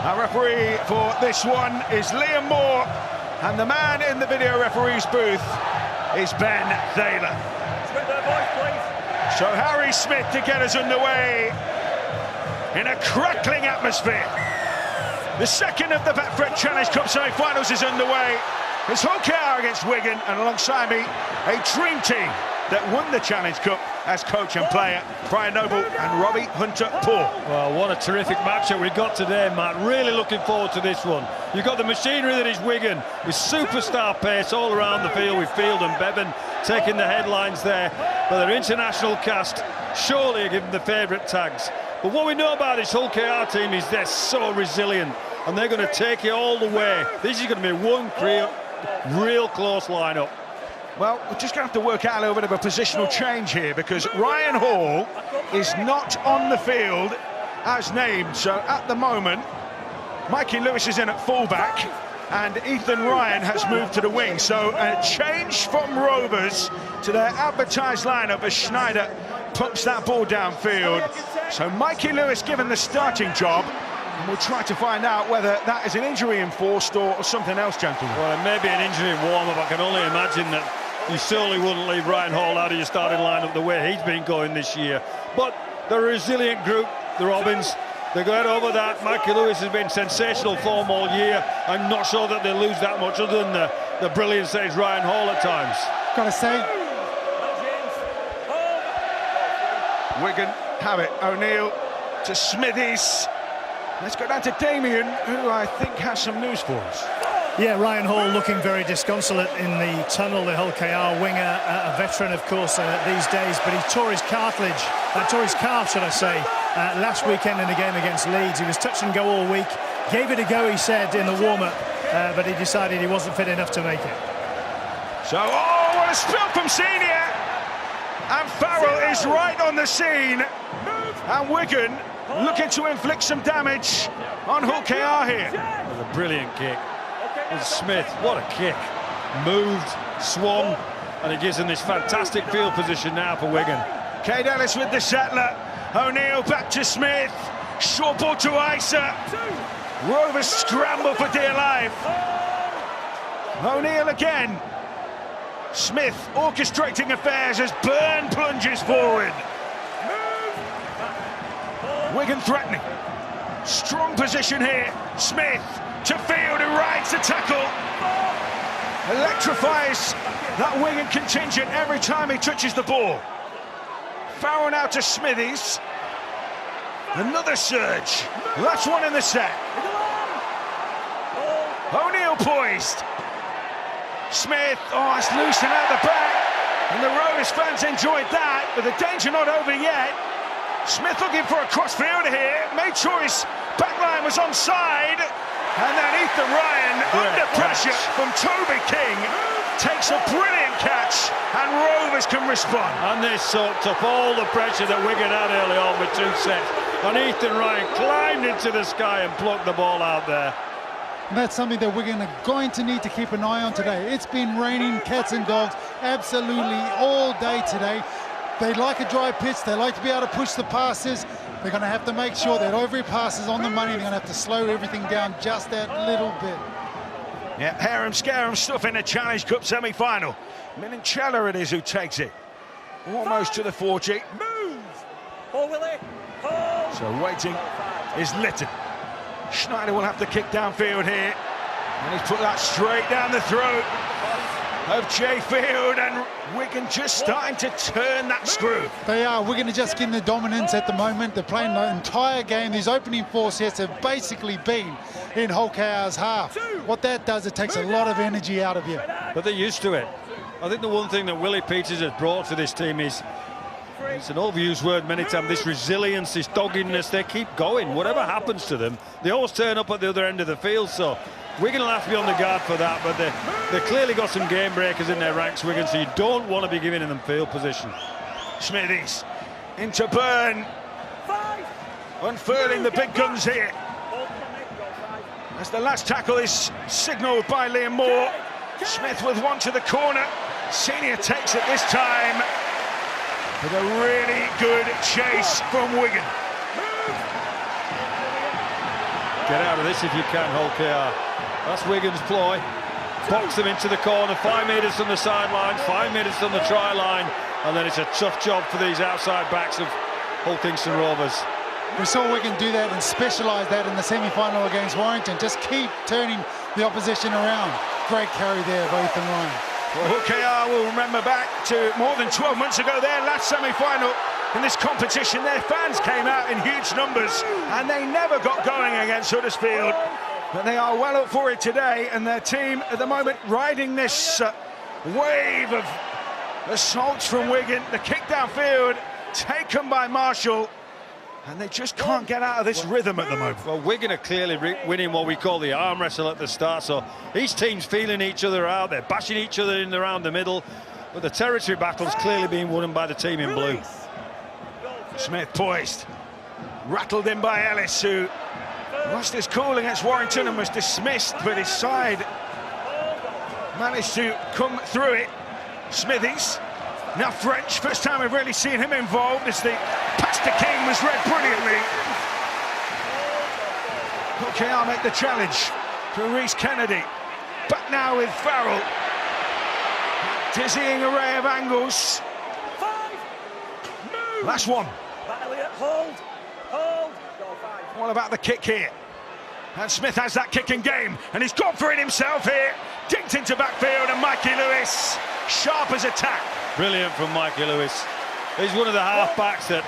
Our referee for this one is Liam Moore, and the man in the video referee's booth is Ben Thaler. So Harry Smith to get us underway in a crackling atmosphere. The second of the Betfred Challenge Cup semi-finals is underway. It's Hull KR against Wigan, and alongside me, a dream team that won the Challenge Cup as coach and player, Brian Noble and Robbie Hunter-Paul. Well, what a terrific matchup we got today, Matt. Really looking forward to this one. You've got the machinery that is Wigan, with superstar pace all around the field, with Field and Bevan taking the headlines there. But their international cast surely are given the favourite tags. But what we know about this Hull KR team is they're so resilient, and they're going to take it all the way. This is going to be one real close lineup. Well, we're just going to have to work out a little bit of a positional change here, because Ryan Hall is not on the field as named. So at the moment, Mikey Lewis is in at fullback and Ethan Ryan has moved to the wing. So a change from Rovers to their advertised lineup as Schneider pumps that ball downfield. So Mikey Lewis given the starting job, and we'll try to find out whether that is an injury enforced or something else, gentlemen. Well, it may be an injury in warm-up. I can only imagine that you certainly wouldn't leave Ryan Hall out of your starting lineup the way he's been going this year. But they're a resilient group, the Robins. They got over that. Mikey Lewis has been sensational form all year. I'm not sure that they lose that much, other than the brilliance that is Ryan Hall at times. Gotta say, Wigan have it. O'Neill to Smithies. Let's go down to Damien, who I think has some news for us. yeah, Ryan Hall looking very disconsolate in the tunnel, the Hull KR winger, a veteran, of course, these days, but he tore his calf, should I say, last weekend in the game against Leeds. He was touch and go all week, gave it a go, he said, in the warm-up, but he decided he wasn't fit enough to make it. So, oh, what a spill from Senior! And Farrell is right on the scene, and Wigan looking to inflict some damage on Hull KR here. It was a brilliant kick. And Smith, what a kick. Moved, swung, and it gives them this fantastic field position now for Wigan. Cade Ellis with the settler. O'Neill back to Smith. Short ball to Isa. Rovers scramble for dear life. O'Neill again. Smith orchestrating affairs as Byrne plunges forward. Wigan threatening. Strong position here. Smith to Field, who rides the tackle. Electrifies that Wigan contingent every time he touches the ball. Farrell now to Smithies. Another surge. Last one in the set. O'Neill poised. Smith, oh, it's loosened out the back. And the Rovers fans enjoyed that, but the danger not over yet. Smith looking for a crossfielder here. Made sure his backline was onside. And then Ethan Ryan, under pressure from Toby King, takes a brilliant catch, and Rovers can respond. And they soaked up all the pressure that Wigan had early on with 2 sets. And Ethan Ryan climbed into the sky and plucked the ball out there. And that's something that Wigan are going to need to keep an eye on today. It's been raining cats and dogs absolutely all day today. They like a dry pitch. They like to be able to push the passes. They're going to have to make sure that every pass is on the money. They're going to have to slow everything down just that little bit. Yeah, harem-scarum stuff in a Challenge Cup semi-final. Minincella it is who takes it. Almost to the 40. So waiting is Litton. Schneider will have to kick downfield here. And he's put that straight down the throat of Jay Field, and Wigan just starting to turn that screw. They are. Wigan are just getting the dominance at the moment. They're playing the entire game. These opening 4 sets have basically been in Hull KR's half. What that does, it takes a lot of energy out of you. But they're used to it. I think the one thing that Willie Peters has brought to this team is, it's an overused word many times, this resilience, this doggedness. They keep going. Whatever happens to them, they always turn up at the other end of the field. So Wigan will have to be on the guard for that, but they clearly got some game breakers in their ranks, Wigan, so you don't want to be giving them field position. Smithies into Byrne, unfurling the big guns here. As the last tackle is signalled by Liam Moore. Smith with one to the corner. Senior takes it this time with a really good chase from Wigan. Get out of this if you can, Hull KR. That's Wigan's ploy. Box them into the corner, 5 metres from the sideline, 5 metres from the try line, and then it's a tough job for these outside backs of Hull Kingston Rovers. We saw Wigan do that and specialise that in the semi-final against Warrington. Just keep turning the opposition around. Great carry there by Ethan Ryan. Well, Hull KR will remember back to more than 12 months ago, their last semi-final in this competition. Their fans came out in huge numbers and they never got going against Huddersfield. But they are well up for it today, and their team at the moment riding this wave of assaults from Wigan. The kick downfield taken by Marshall, and they just can't get out of this rhythm at the moment. Well, Wigan are clearly winning what we call the arm wrestle at the start, so each team's feeling each other out, they're bashing each other in around the middle, but the territory battle's clearly being won by the team in blue. Smith poised, rattled in by Ellis, who lost his cool against Warrington and was dismissed, but his side managed to come through it. Smithies, now French, first time we've really seen him involved as the pass to King was read brilliantly. KR make the challenge to Reece Kennedy, back now with Farrell. Dizzying array of angles. Last one. Hold. All about the kick here. And Smith has that kicking game, and he's gone for it himself here. Dinked into backfield, and Mikey Lewis, sharp as a tack. Brilliant from Mikey Lewis. He's one of the half-backs that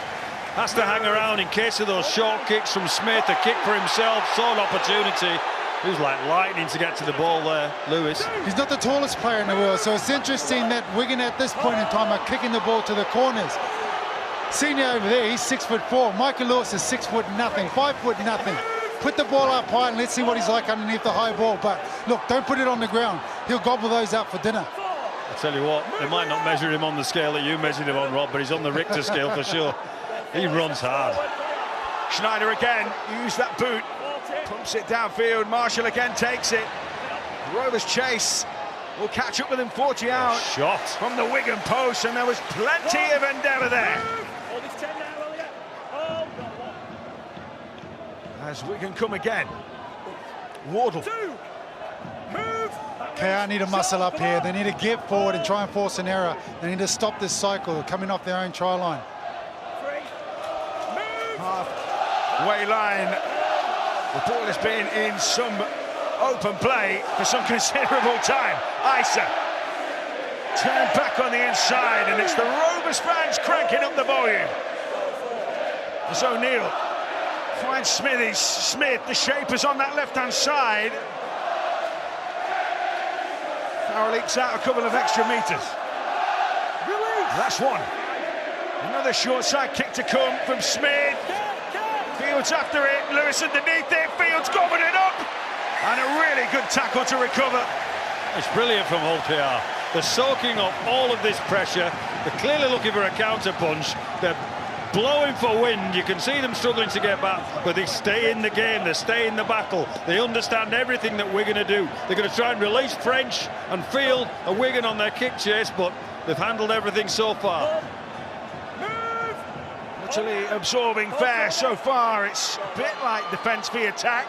has to hang around in case of those short kicks from Smith. A kick for himself, saw an opportunity. He was like lightning to get to the ball there, Lewis. He's not the tallest player in the world, so it's interesting that Wigan at this point in time are kicking the ball to the corners. Senior over there, he's 6'4". Michael Lewis is 6'0". 5'0". Put the ball up high and let's see what he's like underneath the high ball. But look, don't put it on the ground. He'll gobble those up for dinner. I tell you what, they might not measure him on the scale that you measured him on, Rob, but he's on the Richter scale for sure. He runs hard. Schneider again, use that boot, pumps it downfield. Marshall again takes it. Rovers chase. Will catch up with him 40 out. Shot from the Wigan post, and there was plenty of endeavour there. As Wigan come again. Wardle. KR need to muscle up here. They need to get forward and try and force an error. They need to stop this cycle coming off their own try line. Halfway line. The ball has been in some open play for some considerable time. Isa turned back on the inside, and it's the Rovers fans cranking up the volume. As O'Neill finds Smithies. Smith, the shapers on that left-hand side. Farrell leaks out a couple of extra metres. That's one. Another short side kick to come from Smith. Fields after it. Lewis underneath it. Fields gobbling it up. And a really good tackle to recover. It's brilliant from Hull KR. They're soaking up all of this pressure. They're clearly looking for a counter punch. They're blowing for wind. You can see them struggling to get back, but they stay in the game. They stay in the battle. They understand everything that we're going to do. They're going to try and release French and Field and Wigan on their kick chase, but they've handled everything so far. Utterly absorbing fare so far. It's a bit like defence v attack.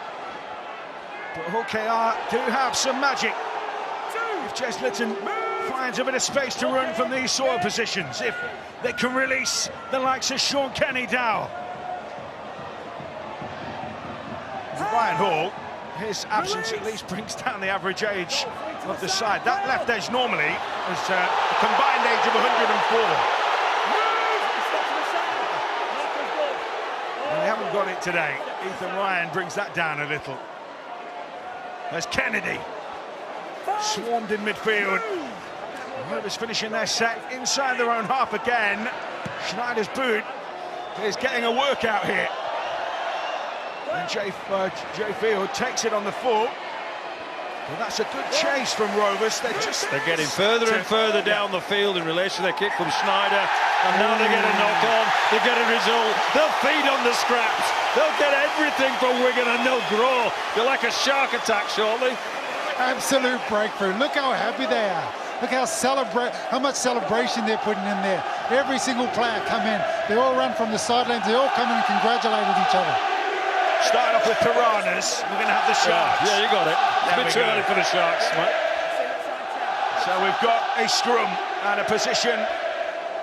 But Hull KR do have some magic. If Jez Litton finds a bit of space to run from these sort of positions, if they can release the likes of Sean Kenny-Dow. Ryan Hall, his absence at least brings down the average age of the side. That left edge normally is a combined age of 104. And they haven't got it today. Ethan Ryan brings that down a little. There's Kennedy, swarmed in midfield. Rovers finishing their set inside their own half again. Schneider's boot is getting a workout here. And Jay Field takes it on the foot. Well, that's a good chase from Rovers. They're getting further and further down the field in relation to their kick from Schneider. And now they get a knock on, they get a result. They'll feed on the scraps. They'll get everything from Wigan and they'll grow. They're like a shark attack shortly. Absolute breakthrough. Look how happy they are. Look how much celebration they're putting in there. Every single player come in. They all run from the sidelines. They all come in and congratulated each other. Start off with Piranhas. We're going to have the Sharks. Yeah, you got it. It's a There bit we too early go. for the Sharks. So we've got a scrum and a position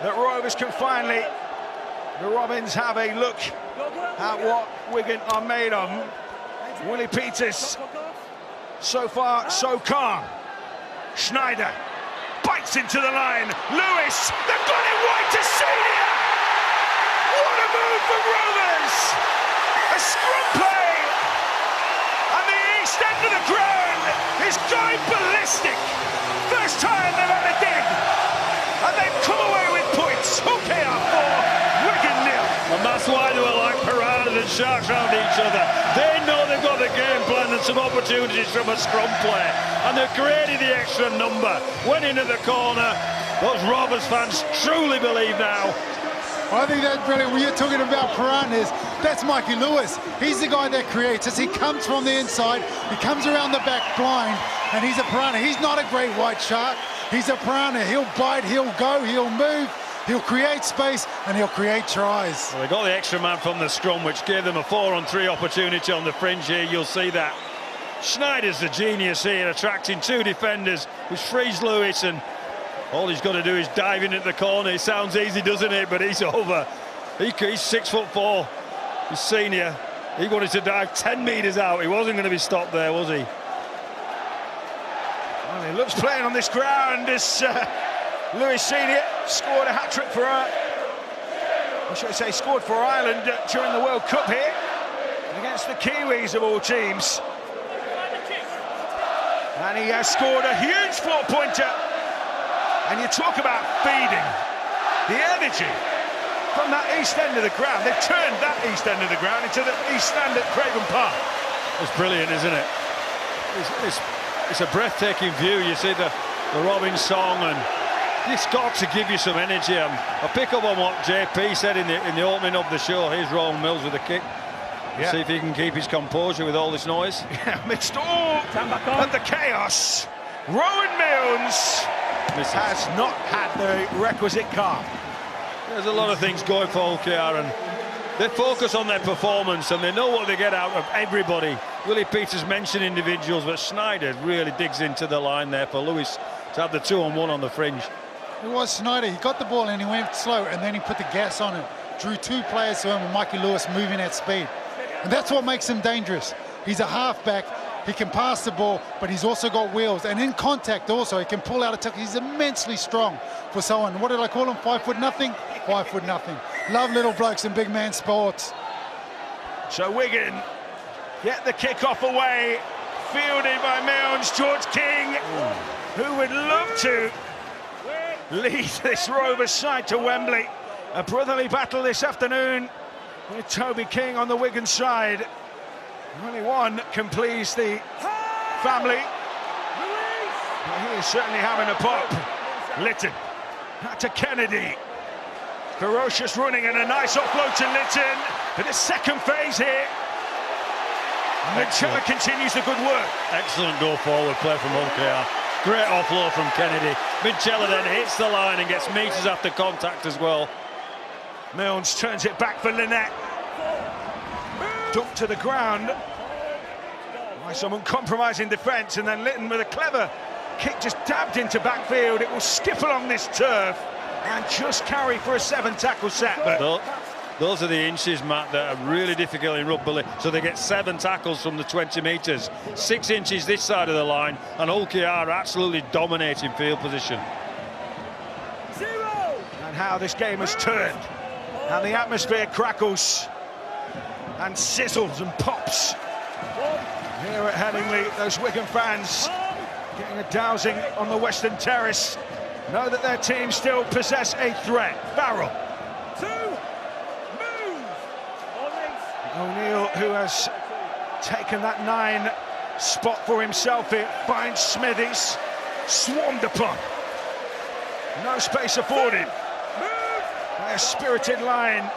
that Rovers can finally. The Robins have a look at what Wigan are made of. Willie Peters, so far so calm. Schneider bites into the line. Lewis, they've got it wide to Senior. What a move from Rovers! A scrum play, and the east end of the ground is going ballistic. First time they've had a dig, and they've come away with points. Okay, 4, Wigan 0. And that's why they were like piranhas and sharks around each other. They know they've got the game plan and some opportunities from a scrum play, and they've created the extra number. Went into the corner. Those Rovers fans truly believe now. I think that's brilliant. When you're talking about piranhas, that's Mikey Lewis. He's the guy that creates us. He comes from the inside, he comes around the back blind, and he's a piranha. He's not a great white shark. He's a piranha. He'll bite, he'll go, he'll move, he'll create space, and he'll create tries. Well, they got the extra man from the scrum, which gave them a 4-on-3 opportunity on the fringe here. You'll see that. Schneider's the genius here, attracting 2 defenders, which frees Lewis, and all he's got to do is dive in at the corner. It sounds easy, doesn't it? But he's over. He's 6'4". He's senior. He wanted to dive 10 metres out. He wasn't going to be stopped there, was he? Well, he loves playing on this ground as Lewis Senior scored a hat-trick for scored for Ireland during the World Cup here against the Kiwis of all teams. And he has scored a huge 4-pointer. And you talk about feeding the energy from that east end of the ground. They've turned that east end of the ground into the east stand at Craven Park. It's brilliant, isn't it? It's a breathtaking view. You see the Robin song, and it's got to give you some energy. I'll pick up on what JP said in the opening of the show. Here's Rowan Mills with a kick. Yeah. See if he can keep his composure with all this noise. Yeah, amidst all of the chaos, Rowan Mills has not had the requisite calm. There's a lot of things going for OKR, and they focus on their performance and they know what they get out of everybody. Willie Peters mentioned individuals, but Schneider really digs into the line there for Lewis to have the 2-on-1 on the fringe. It was Schneider. He got the ball and he went slow, and then he put the gas on it. Drew 2 players to him, and Mikey Lewis moving at speed. And that's what makes him dangerous. He's a halfback. He can pass the ball, but he's also got wheels. And in contact also, he can pull out a tackle. He's immensely strong for someone. What did I call him? 5'0". 5'0". Love little blokes in big man sports. So Wigan get the kick-off away, fielded by Milnes. George King, who would love to lead this Rovers side to Wembley. A brotherly battle this afternoon with Toby King on the Wigan side. Only one can please the family. But he is certainly having a pop. Litton, out to Kennedy. Ferocious running and a nice offload to Litton. For the second phase here. Minchella continues the good work. Excellent go forward play from OKR. Great offload from Kennedy. Minchella then hits the line and gets metres after contact as well. Milnes turns it back for Lynette. Dumped to the ground by some uncompromising defence, and then Litton with a clever kick just dabbed into backfield. It will skip along this turf and just carry for a 7-tackle set. But those are the inches, Matt, that are really difficult in rugby league. So they get 7 tackles from the 20 metres. 6 inches this side of the line, and OKR absolutely dominating field position. And how this game has turned. And the atmosphere crackles and sizzles and pops here at Headingley. Those Wigan fans getting a dousing on the Western Terrace know that their team still possess a threat. Barrel. O'Neill, who has taken that 9 spot for himself, it finds Smithies, swarmed upon. No space afforded. By a spirited line.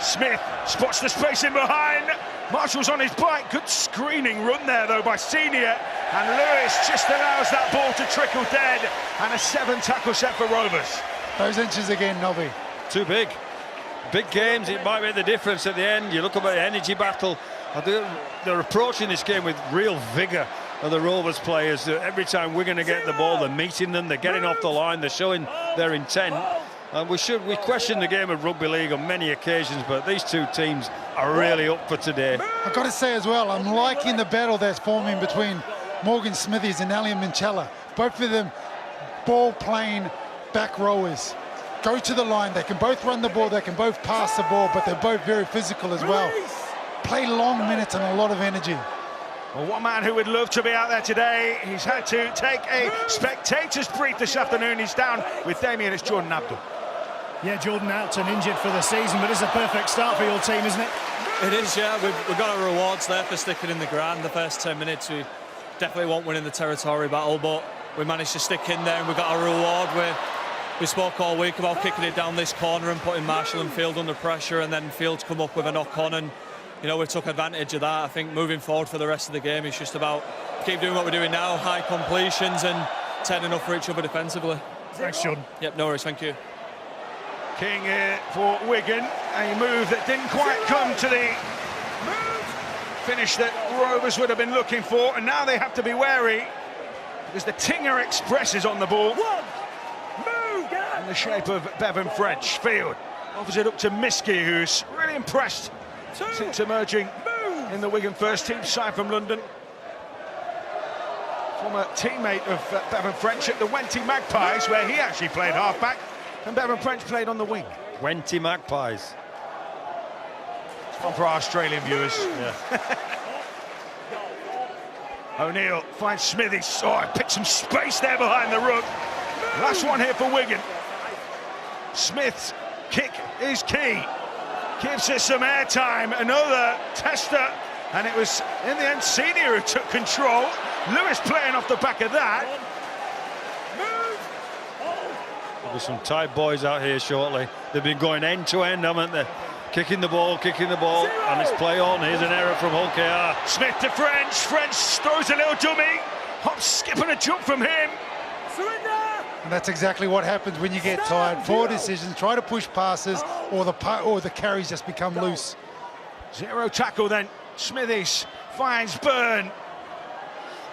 Smith spots the space in behind. Marshall's on his bike. Good screening run there, though, by Senior. And Lewis just allows that ball to trickle dead. And a 7-tackle set for Rovers. Those inches again, Nobby. Too big. Big games, it might make the difference at the end. You look at the energy battle They're approaching this game with real vigour of the Rovers players. Every time we're going to get the ball, they're meeting them, they're getting off the line, they're showing their intent. And we question the game of rugby league on many occasions, but these two teams are really up for today. I've got to say as well, I'm liking the battle that's forming between Morgan Smithies and Alian Minchella. Both of them ball-playing back rowers. Go to the line, they can both run the ball, they can both pass the ball, but they're both very physical as well. Play long minutes and a lot of energy. Well, one man who would love to be out there today, he's had to take a spectator's brief this afternoon. He's down with Damien, it's Jordan Abdul. Yeah, Jordan Alton injured for the season, but it's a perfect start for your team, isn't it? It is, yeah. We've got our rewards there for sticking in the ground. The first 10 minutes, we definitely won't win in the territory battle, but we managed to stick in there and we got our reward. We spoke all week about kicking it down this corner and putting Marshall and Field under pressure, and then Field come up with a knock-on, and you know, we took advantage of that. I think moving forward for the rest of the game, it's just about keep doing what we're doing now, high completions and turning up for each other defensively. Thanks, Jordan. Yep, no worries, thank you. King here for Wigan, a move that didn't quite come to the finish that Rovers would have been looking for, and now they have to be wary because the Tinger Express is on the ball in the shape of Bevan French. Field offers it up to Miski, who's really impressed since emerging in the Wigan first team side from London. Former teammate of Bevan French at the Wenty Magpies, where he actually played halfback, and Bevan French played on the wing. Wenty Magpies. It's fun for our Australian viewers. Yeah. O'Neill finds Smithies. Oh, picked some space there behind the ruck. Last one here for Wigan. Smith's kick is key. Gives it some airtime. Another tester. And it was, in the end, Senior who took control. Lewis playing off the back of that. There's some tight boys out here shortly. They've been going end to end, haven't they? Kicking the ball, and it's play on. Here's an error from Hull KR. Smith to French. French throws a little dummy. Hop, skip and a jump from him. And that's exactly what happens when you get tired. Poor decisions, try to push passes, or the carries just become loose. Zero tackle then. Smithies finds Byrne.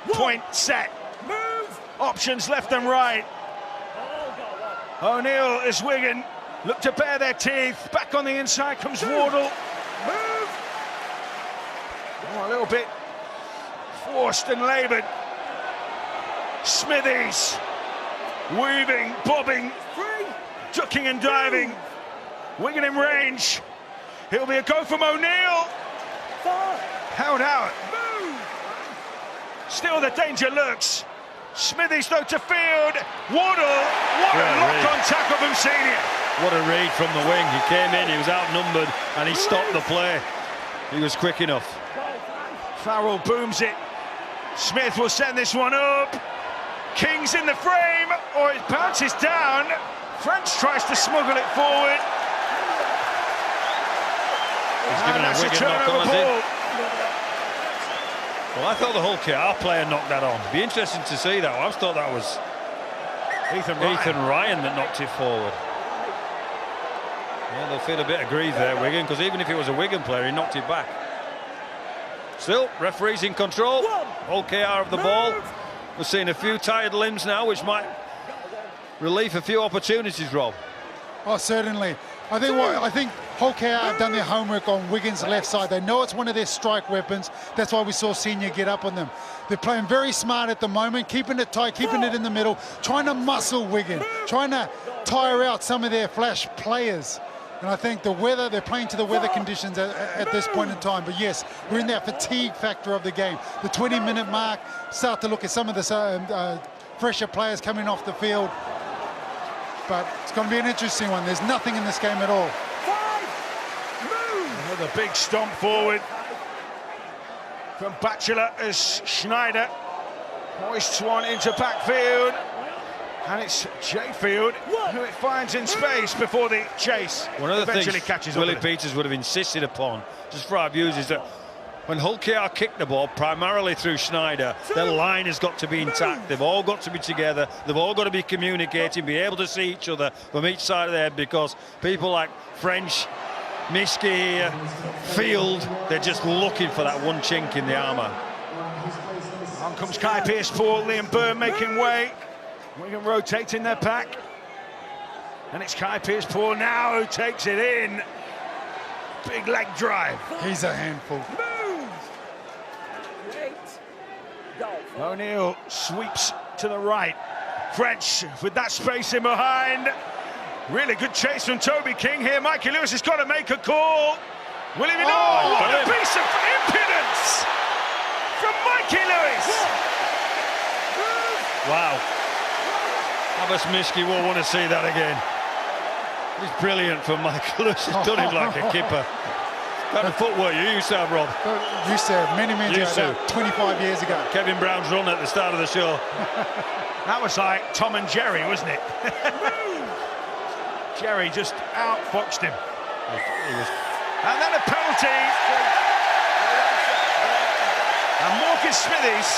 Point set. Options left and right. O'Neill as Wigan look to bare their teeth. Back on the inside comes Wardle. Oh, a little bit forced and laboured. Smithies weaving, bobbing, ducking and diving. Wigan in range. It'll be a go from O'Neill. Held out. Still the danger lurks. Smithies though to Field. Wardle. What a lock-on tackle from Senior. What a read from the wing. He came in, he was outnumbered, and he stopped the play. He was quick enough. Farrell booms it. Smith will send this one up. King's in the frame, or it bounces down. French tries to smuggle it forward. He's given And a that's a Wigan turnover knock-on, has ball. he? Well, I thought the Hull KR player knocked that on. Be interesting to see that. I thought that was Ethan Ryan that knocked it forward. Yeah, they'll feel a bit aggrieved there, Wigan, because even if it was a Wigan player, he knocked it back. Still, referee's in control. Hull KR of the ball. We're seeing a few tired limbs now, which might relieve a few opportunities, Rob. Oh, certainly. I think Hull KR have done their homework on Wigan's left side. They know it's one of their strike weapons. That's why we saw Senior get up on them. They're playing very smart at the moment, keeping it tight, keeping it in the middle, trying to muscle Wigan, trying to tire out some of their flash players. And I think the weather, they're playing to the weather conditions at this point in time. But yes, we're in that fatigue factor of the game. The 20-minute mark, start to look at some of the fresher players coming off the field. But it's going to be an interesting one. There's nothing in this game at all. Another big stomp forward from Batchelor as Schneider hoists one into backfield. And it's Jayfield who it finds in space before the chase One of the eventually things catches Willie up with it. Peters would have insisted upon, just for our viewers, is that when Hull KR kick the ball, primarily through Schneider, their line has got to be intact. They've all got to be together. They've all got to be communicating, be able to see each other from each side of the head, because people like French Miski here, Field, they're just looking for that one chink in the armour. On comes Kai Pearce-Paul, Liam Byrne making way. Wigan rotating their pack. And it's Kai Pearce-Paul now who takes it in. Big leg drive. He's a handful. O'Neill sweeps to the right. French with that space in behind. Really good chase from Toby King here. Mikey Lewis has got to make a call. Will he be? Oh, what a piece of impudence from Mikey Lewis. Wow. Abbas Miski will want to see that again. It's brilliant for Michael Lewis. He's done him like a kipper. That footwork you used to have, Rob. Used to have many ago, about 25 years ago. Kevin Brown's run at the start of the show. That was like Tom and Jerry, wasn't it? Jerry just outfoxed him. And then a penalty. And Marcus Smithies,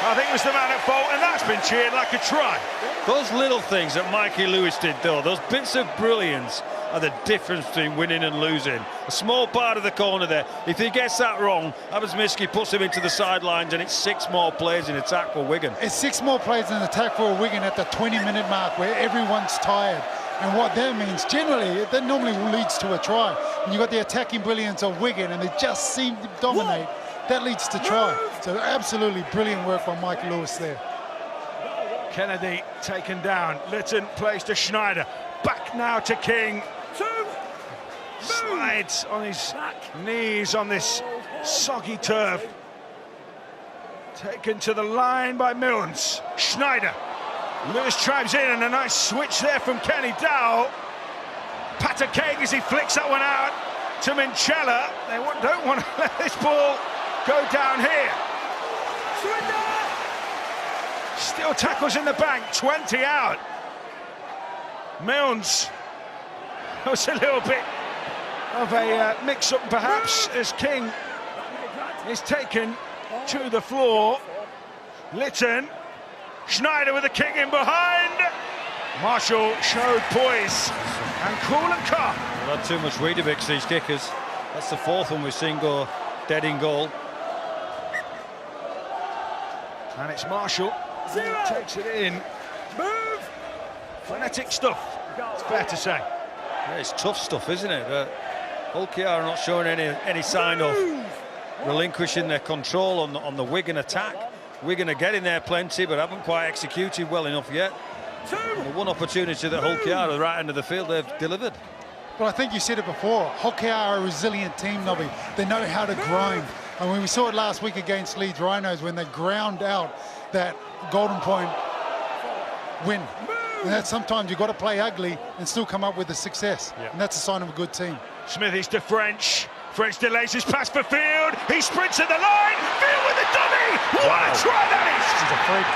I think, was the man at fault, and that's been cheered like a try. Those little things that Mikey Lewis did, though, those bits of brilliance are the difference between winning and losing. A small part of the corner there. If he gets that wrong, Abbas Miski puts him into the sidelines, and it's 6 more plays in attack for Wigan. It's 6 more plays in attack for Wigan at the 20-minute mark where everyone's tired. And what that means, generally, that normally leads to a try. And you've got the attacking brilliance of Wigan, and they just seem to dominate. That leads to try. So absolutely brilliant work by Mike Lewis there. Kennedy taken down. Lytton plays to Schneider. Back now to King. Slides on his knees on this soggy turf. Taken to the line by Milnes. Schneider. Lewis chimes in, and a nice switch there from Kenny Dowell. Patakeg as he flicks that one out to Minchella. They don't want to let this ball go down here. Still tackles in the bank, 20 out. Milnes was a little bit of a mix-up perhaps as King is taken to the floor. Lytton. Schneider with the kick in behind. Marshall showed poise and cool and calm. Well, not too much Weetabix, these kickers. That's the 4th one we've seen go dead in goal. And it's Marshall who takes it in. Move! Frenetic stuff, it's fair to say. Yeah, it's tough stuff, isn't it? Hull KR are not showing any sign of relinquishing their control on the Wigan attack. Wigan are getting there plenty, but haven't quite executed well enough yet. The one opportunity that Hull KR at the right end of the field, they've delivered. Well, I think you said it before. Hull KR are a resilient team, Nobby. They know how to grind. And when we saw it last week against Leeds Rhinos, when they ground out that Golden Point win. And that sometimes you've got to play ugly and still come up with the success. Yep. And that's a sign of a good team. Smithies to French. French delays his pass for Field. He sprints at the line. Field with the dummy. What a try that is! He's a freak.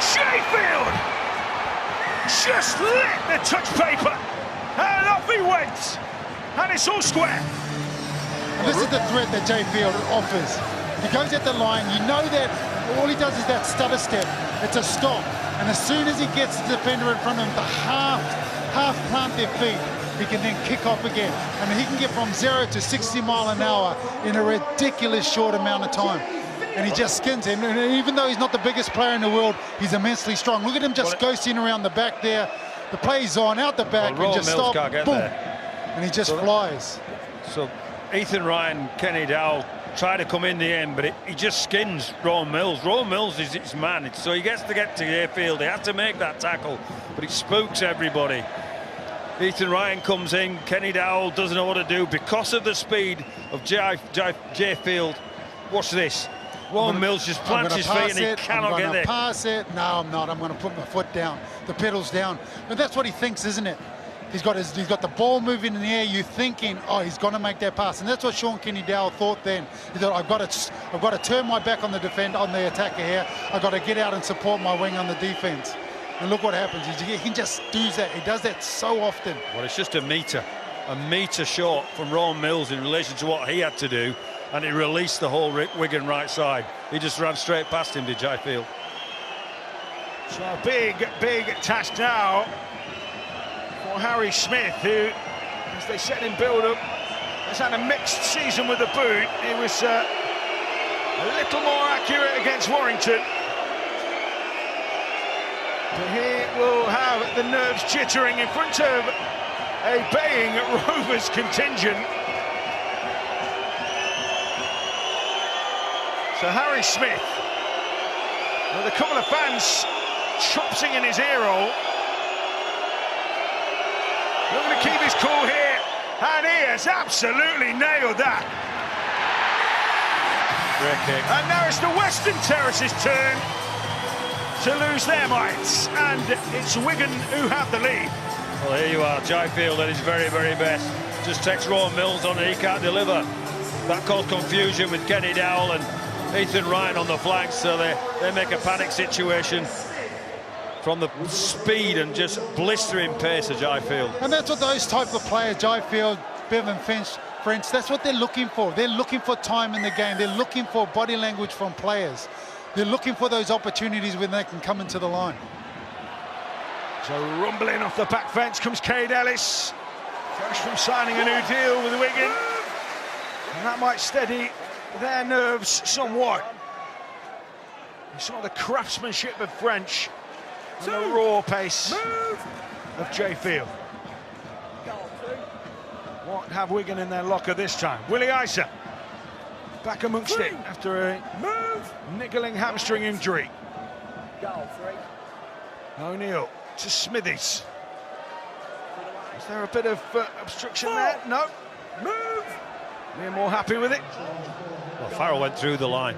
Sheffield just lit the touch paper, and off he went. And it's all square. And this is the threat that Jay Field offers. He goes at the line. You know that all he does is that stutter step. It's a stop. And as soon as he gets the defender in front of him, the half plant their feet, he can then kick off again. I mean, he can get from 0 to 60 mile an hour in a ridiculous short amount of time. And he just skins him. And even though he's not the biggest player in the world, he's immensely strong. Look at him just ghosting around the back there. The play's on, out the back, and just stop, boom. There. And he just flies. So Ethan Ryan, Kenny Dowell try to come in the end, but he just skins Rowan Mills. Rowan Mills is his man, so he gets to get to the airfield. He has to make that tackle, but he spooks everybody. Ethan Ryan comes in, Kenny Dowell doesn't know what to do because of the speed of Jay Field. Watch this. Rowan Mills just plants his feet and he cannot get there. Pass it. No, I'm not. I'm going to put my foot down. The pedal's down. But that's what he thinks, isn't it? He's got the ball moving in the air. You're thinking, oh, he's going to make that pass, and that's what Sean Kenny Dowell thought then. He thought, I've got to turn my back on the attacker here. I've got to get out and support my wing on the defense. And look what happens. He can just do that. He does that so often. Well, it's just a metre short from Rowan Mills in relation to what he had to do, and he released the whole Wigan right side. He just ran straight past him, did Jai Field. So a big task now for Harry Smith, who, as they set in build-up, He's had a mixed season with the boot. He was a little more accurate against Warrington. But he will have the nerves jittering in front of a baying Rovers contingent. So Harry Smith, with a couple of fans chopsing in his ear hole. Not going to keep his cool here, and he has absolutely nailed that. Great kick. And now it's the Western Terraces' turn to lose their minds, and it's Wigan who have the lead. Well, here you are, Jai Field at his very, very best. Just takes Rowan Mills on and he can't deliver. That caused confusion with Kenny Dowell and Ethan Ryan on the flanks, so they make a panic situation from the speed and just blistering pace of Jai Field. And that's what those type of players, Jai Field, Bevan French, that's what they're looking for. They're looking for time in the game. They're looking for body language from players. They're looking for those opportunities when they can come into the line. So rumbling off the back fence comes Cade Ellis, fresh from signing a new deal with Wigan, and that might steady their nerves somewhat. You saw the craftsmanship of French and the raw pace of Jai Field. What have Wigan in their locker this time? Willie Isa back amongst it after a niggling hamstring injury. O'Neill to Smithies. Is there a bit of obstruction there? No. We're more happy with it. Well, Farrell went through the line.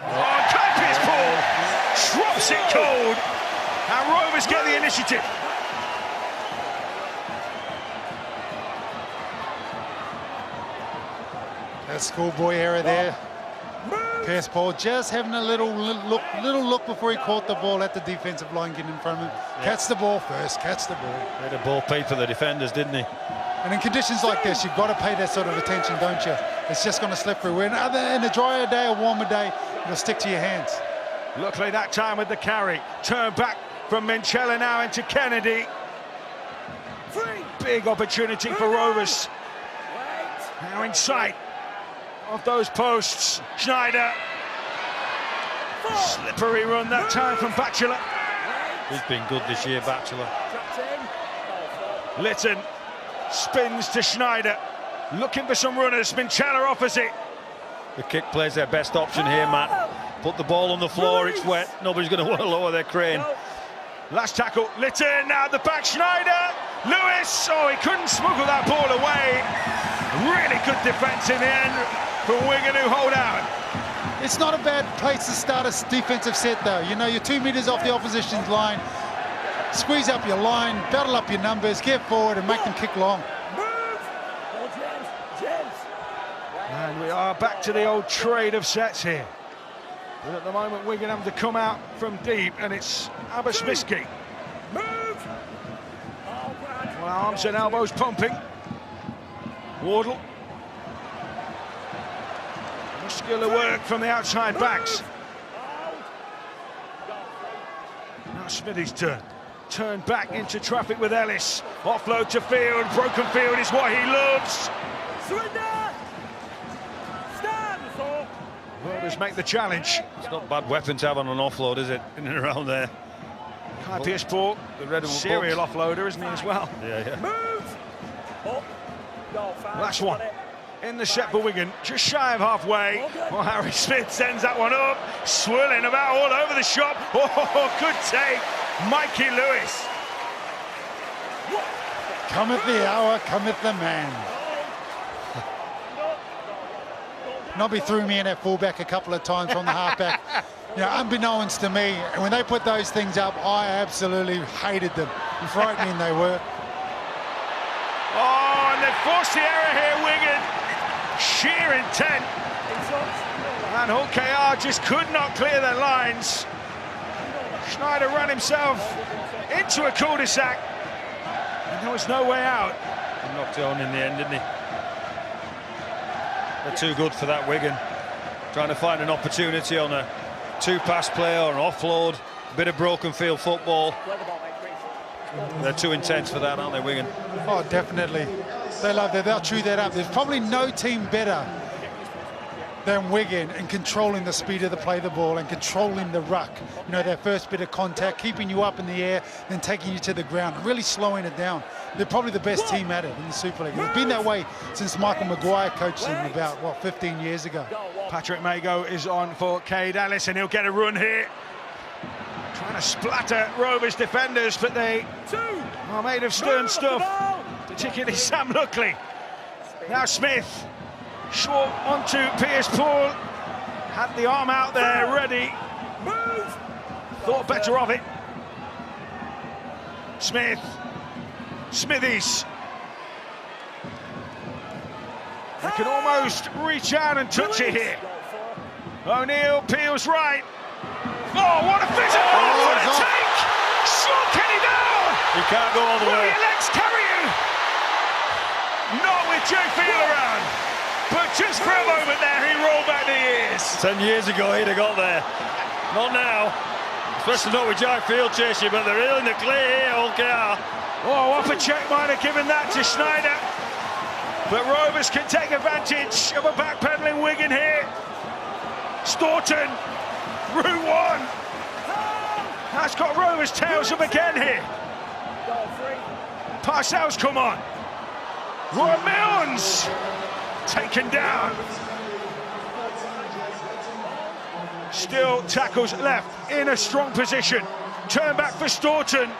Oh, Kaipi's ball drops it cold, and Rovers get the initiative. That schoolboy error there. Pierce Paul just having a little look before he caught the ball at the defensive line, getting in front of him. Yeah. Catch the ball first, catch the ball. He had a ball peep for the defenders, didn't he? And in conditions like this, you've got to pay that sort of attention, don't you? It's just going to slip through. In a drier day, a warmer day, it'll stick to your hands. Luckily that time with the carry. Turn back from Minchella now into Kennedy. Big opportunity for Rovers. Now in sight of those posts. Schneider. Slippery run that time from Batchelor. He's been good this year, Batchelor. Litton spins to Schneider. Looking for some runners. Minchella opposite. The kick plays their best option here, Matt. Put the ball on the floor, it's wet. Nobody's going to want to lower their crane. Last tackle, Litton, now the back, Schneider. Lewis, oh, he couldn't smuggle that ball away. Really good defence in the end from Wigan, who hold out. It's not a bad place to start a defensive set, though. You know, you're 2 metres off the opposition's line. Squeeze up your line, battle up your numbers, get forward and make them kick long. And we are back to the old trade of sets here. But at the moment, Wigan have to come out from deep, and it's Abasmiski. Well, arms and elbows pumping. Wardle. Muscular work from the outside backs. Now Smithy's turn. Turn back into traffic with Ellis. Offload to Field. Broken field is what he loves. Rovers make the challenge. It's not a bad weapon to have on an offload, is it? In and around there. Pierce Paul, the red serial offloader, isn't he, as well? Yeah. Last one. In the set for Wigan, just shy of halfway. Well, Harry Smith sends that one up. Swirling about all over the shop. Oh, good take. Mikey Lewis. Cometh the hour, cometh the man. Nobby threw me in at fullback a couple of times from the halfback. You know, unbeknownst to me, and when they put those things up, I absolutely hated them. Frightening they were. Oh, and they forced the error here, Wigan. Sheer intent. And Hull KR just could not clear their lines. Schneider ran himself into a cul-de-sac, and there was no way out. He knocked it on in the end, didn't he? They're too good for that, Wigan. Trying to find an opportunity on a two-pass play or an offload, a bit of broken field football. They're too intense for that, aren't they, Wigan? Oh, definitely. They love that. They'll chew that up. There's probably no team better than Wigan in controlling the speed of the play of the ball and controlling the ruck. You know, that first bit of contact, keeping you up in the air, then taking you to the ground, really slowing it down. They're probably the best team at it in the Super League. It's been that way since Michael Maguire coached them about, what, 15 years ago. Patrick Mago is on for Cade Ellis, and he'll get a run here. Trying to splatter Rovers defenders, but they are made of stern stuff, particularly Sam Luckley. Now Smith, short onto Piers Paul, had the arm out there, ready, thought better of it. Smith, Smithies. They can almost reach out and touch it here. O'Neill peels right. Oh, what a physical for the take! Sure, Kenny down! He can't go all the way. Will your legs carry you? Not with Jay Field around. But just for a moment there, he rolled back the ears. 10 years ago, he'd have got there. Not now. Especially not with Jack Field chasing, but they're real in the clear here, OKR. Oh, Opacek might have given that to Schneider. But Rovers can take advantage of a backpedaling Wigan here. Staunton, Route 1. That's got Rovers' tails up again here. Parcells come on. Roy Milnes taken down. Still tackles left in a strong position. Turn back for Staunton.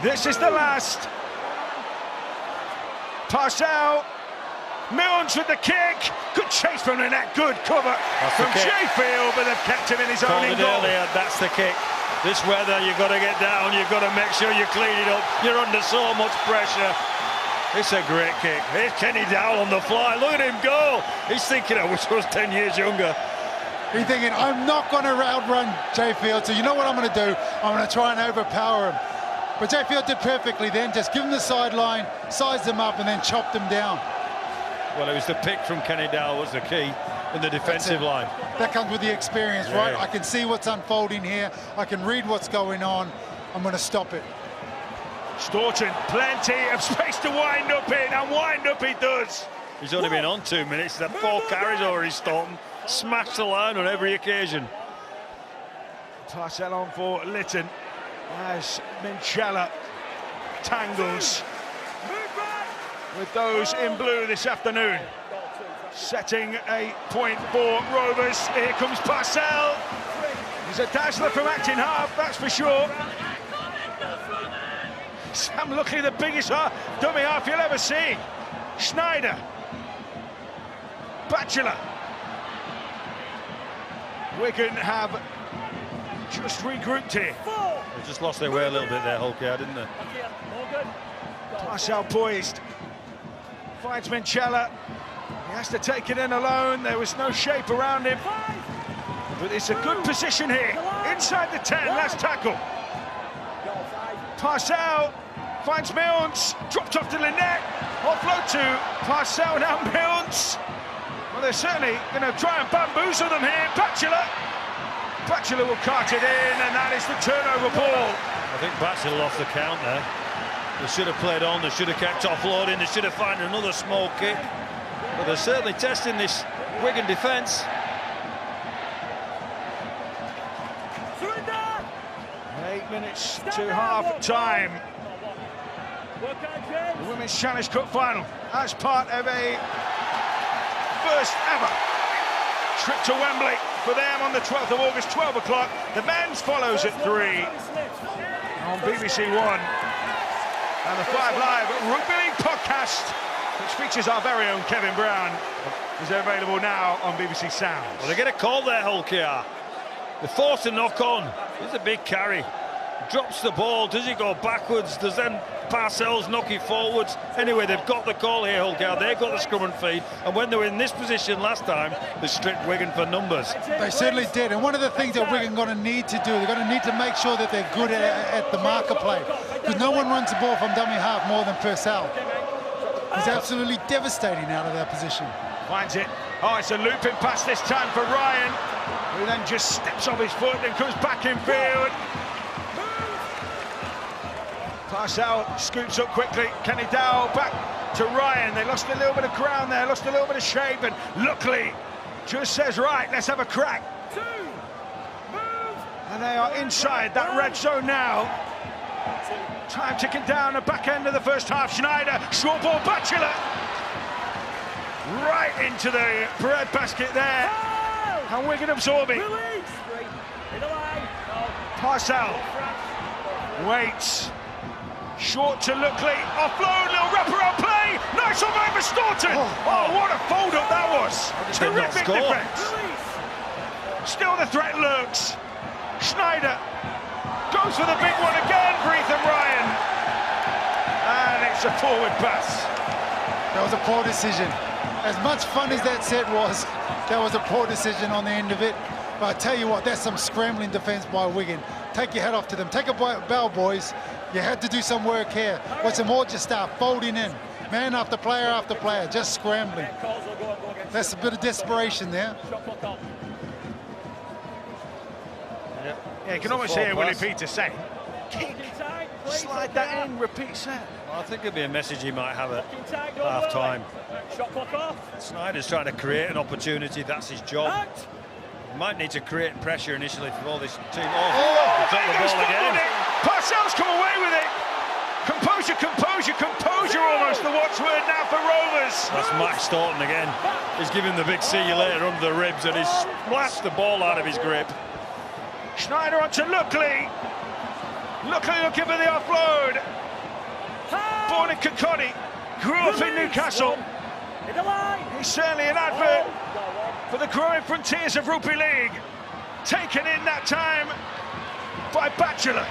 This is the last. Parcell. Milnes with the kick. Good chase from the net. Good cover from Sheffield, but they've kept him in his own goal. That's the kick. This weather, you've got to get down. You've got to make sure you clean it up. You're under so much pressure. It's a great kick. Here's Kenny Dowell on the fly. Look at him go. He's thinking, I wish I was 10 years younger. He's thinking, I'm not going to outrun Jay Field, so you know what I'm going to do? I'm going to try and overpower him. But Jay Field did perfectly then. Just give him the sideline, sized him up, and then chopped him down. Well, it was the pick from Kenny Dowell was the key in the defensive line. That comes with the experience, right? I can see what's unfolding here. I can read what's going on. I'm going to stop it. Staunton, plenty of space to wind up in, and wind up he does. He's only been on 2 minutes. He's had 4 carries already, Staunton. Smashed the line on every occasion. Parcell on for Lytton as Minchella tangles with those in blue this afternoon. Setting a point for Rovers. Here comes Parcell. He's a dazzler from acting half, that's for sure. Sam Luckley, the biggest dummy half you'll ever see. Schneider. Batchelor. Wigan have just regrouped here. They just lost their way a little bit there, Hulkyard, didn't they? Parcell poised. Finds Minchella. He has to take it in alone. There was no shape around him. But it's a good position here. Inside the 10, last tackle. Parcell finds Milnes. Dropped off to Lynette. Offload to Parcell, now Milnes. Well, they're certainly going to try and bamboozle them here. Batchelor will cart it in, and that is the turnover ball. I think Batchelor lost the count there. They should have played on, they should have kept offloading, they should have found another small kick. But they're certainly testing this Wigan defence. 8 minutes to half-time. The Women's Challenge Cup final as part of a first ever trip to Wembley for them on the 12th of August, 12 o'clock. The men's follows at 3 on BBC One. And the 5 Live Rugby League podcast, which features our very own Kevin Brown, is available now on BBC Sounds. Well, they get a call there, Hulkyard. They force a knock on. It's a big carry. Drops the ball. Does he go backwards? Does then Parcells knock it forwards? Anyway, they've got the call here, Hulkyard. They've got the scrum and feed. And when they were in this position last time, they stripped Wigan for numbers. They certainly did. And one of the things that Wigan are going to need to do, they're going to need to make sure that they're good at the marker play. Because no one runs the ball from dummy half more than Purcell. He's absolutely devastating out of that position. Finds it. Oh, it's a looping pass this time for Ryan, who then just steps off his foot and comes back in field. Parcell scoops up quickly. Kenny Dowell back to Ryan. They lost a little bit of ground there, lost a little bit of shape, and luckily just says, right, let's have a crack. And they are inside that red zone now. Time ticking down the back end of the first half. Schneider, short ball, Batchelor. Right into the bread basket there. And Wigan absorbing. Parcell waits. Short to Luckley. Offload, little wraparound play. Nice on by Staunton. Oh, what a fold up that was. Terrific defence. Still the threat lurks. Schneider goes for the big one again for Ethan Ryan. And it's a forward pass. That was a poor decision. As much fun as that set was, that was a poor decision on the end of it. But I tell you what, that's some scrambling defence by Wigan. Take your hat off to them. Take a bow, boys. You had to do some work here. Watch them all just start folding in. Man after player, just scrambling. That's a bit of desperation there. Yeah, you can almost hear Willie Peters say, kick, slide that in, repeat set. Well, I think it'd be a message he might have at half-time. Snyder's trying to create an opportunity, that's his job. He might need to create pressure initially for all this team. Oh, got the ball again. Parcell's come away with it. Composure, composure, composure almost the watchword now for Rovers. That's Mike Staunton again. He's giving the big see you later under the ribs and he's splashed the ball out of his grip. Schneider onto Luckley. Luckley looking for the offload. Born in Kirkcaldy, grew up in Newcastle. He's certainly an advert for the growing frontiers of Rugby League. Taken in that time by Batchelor.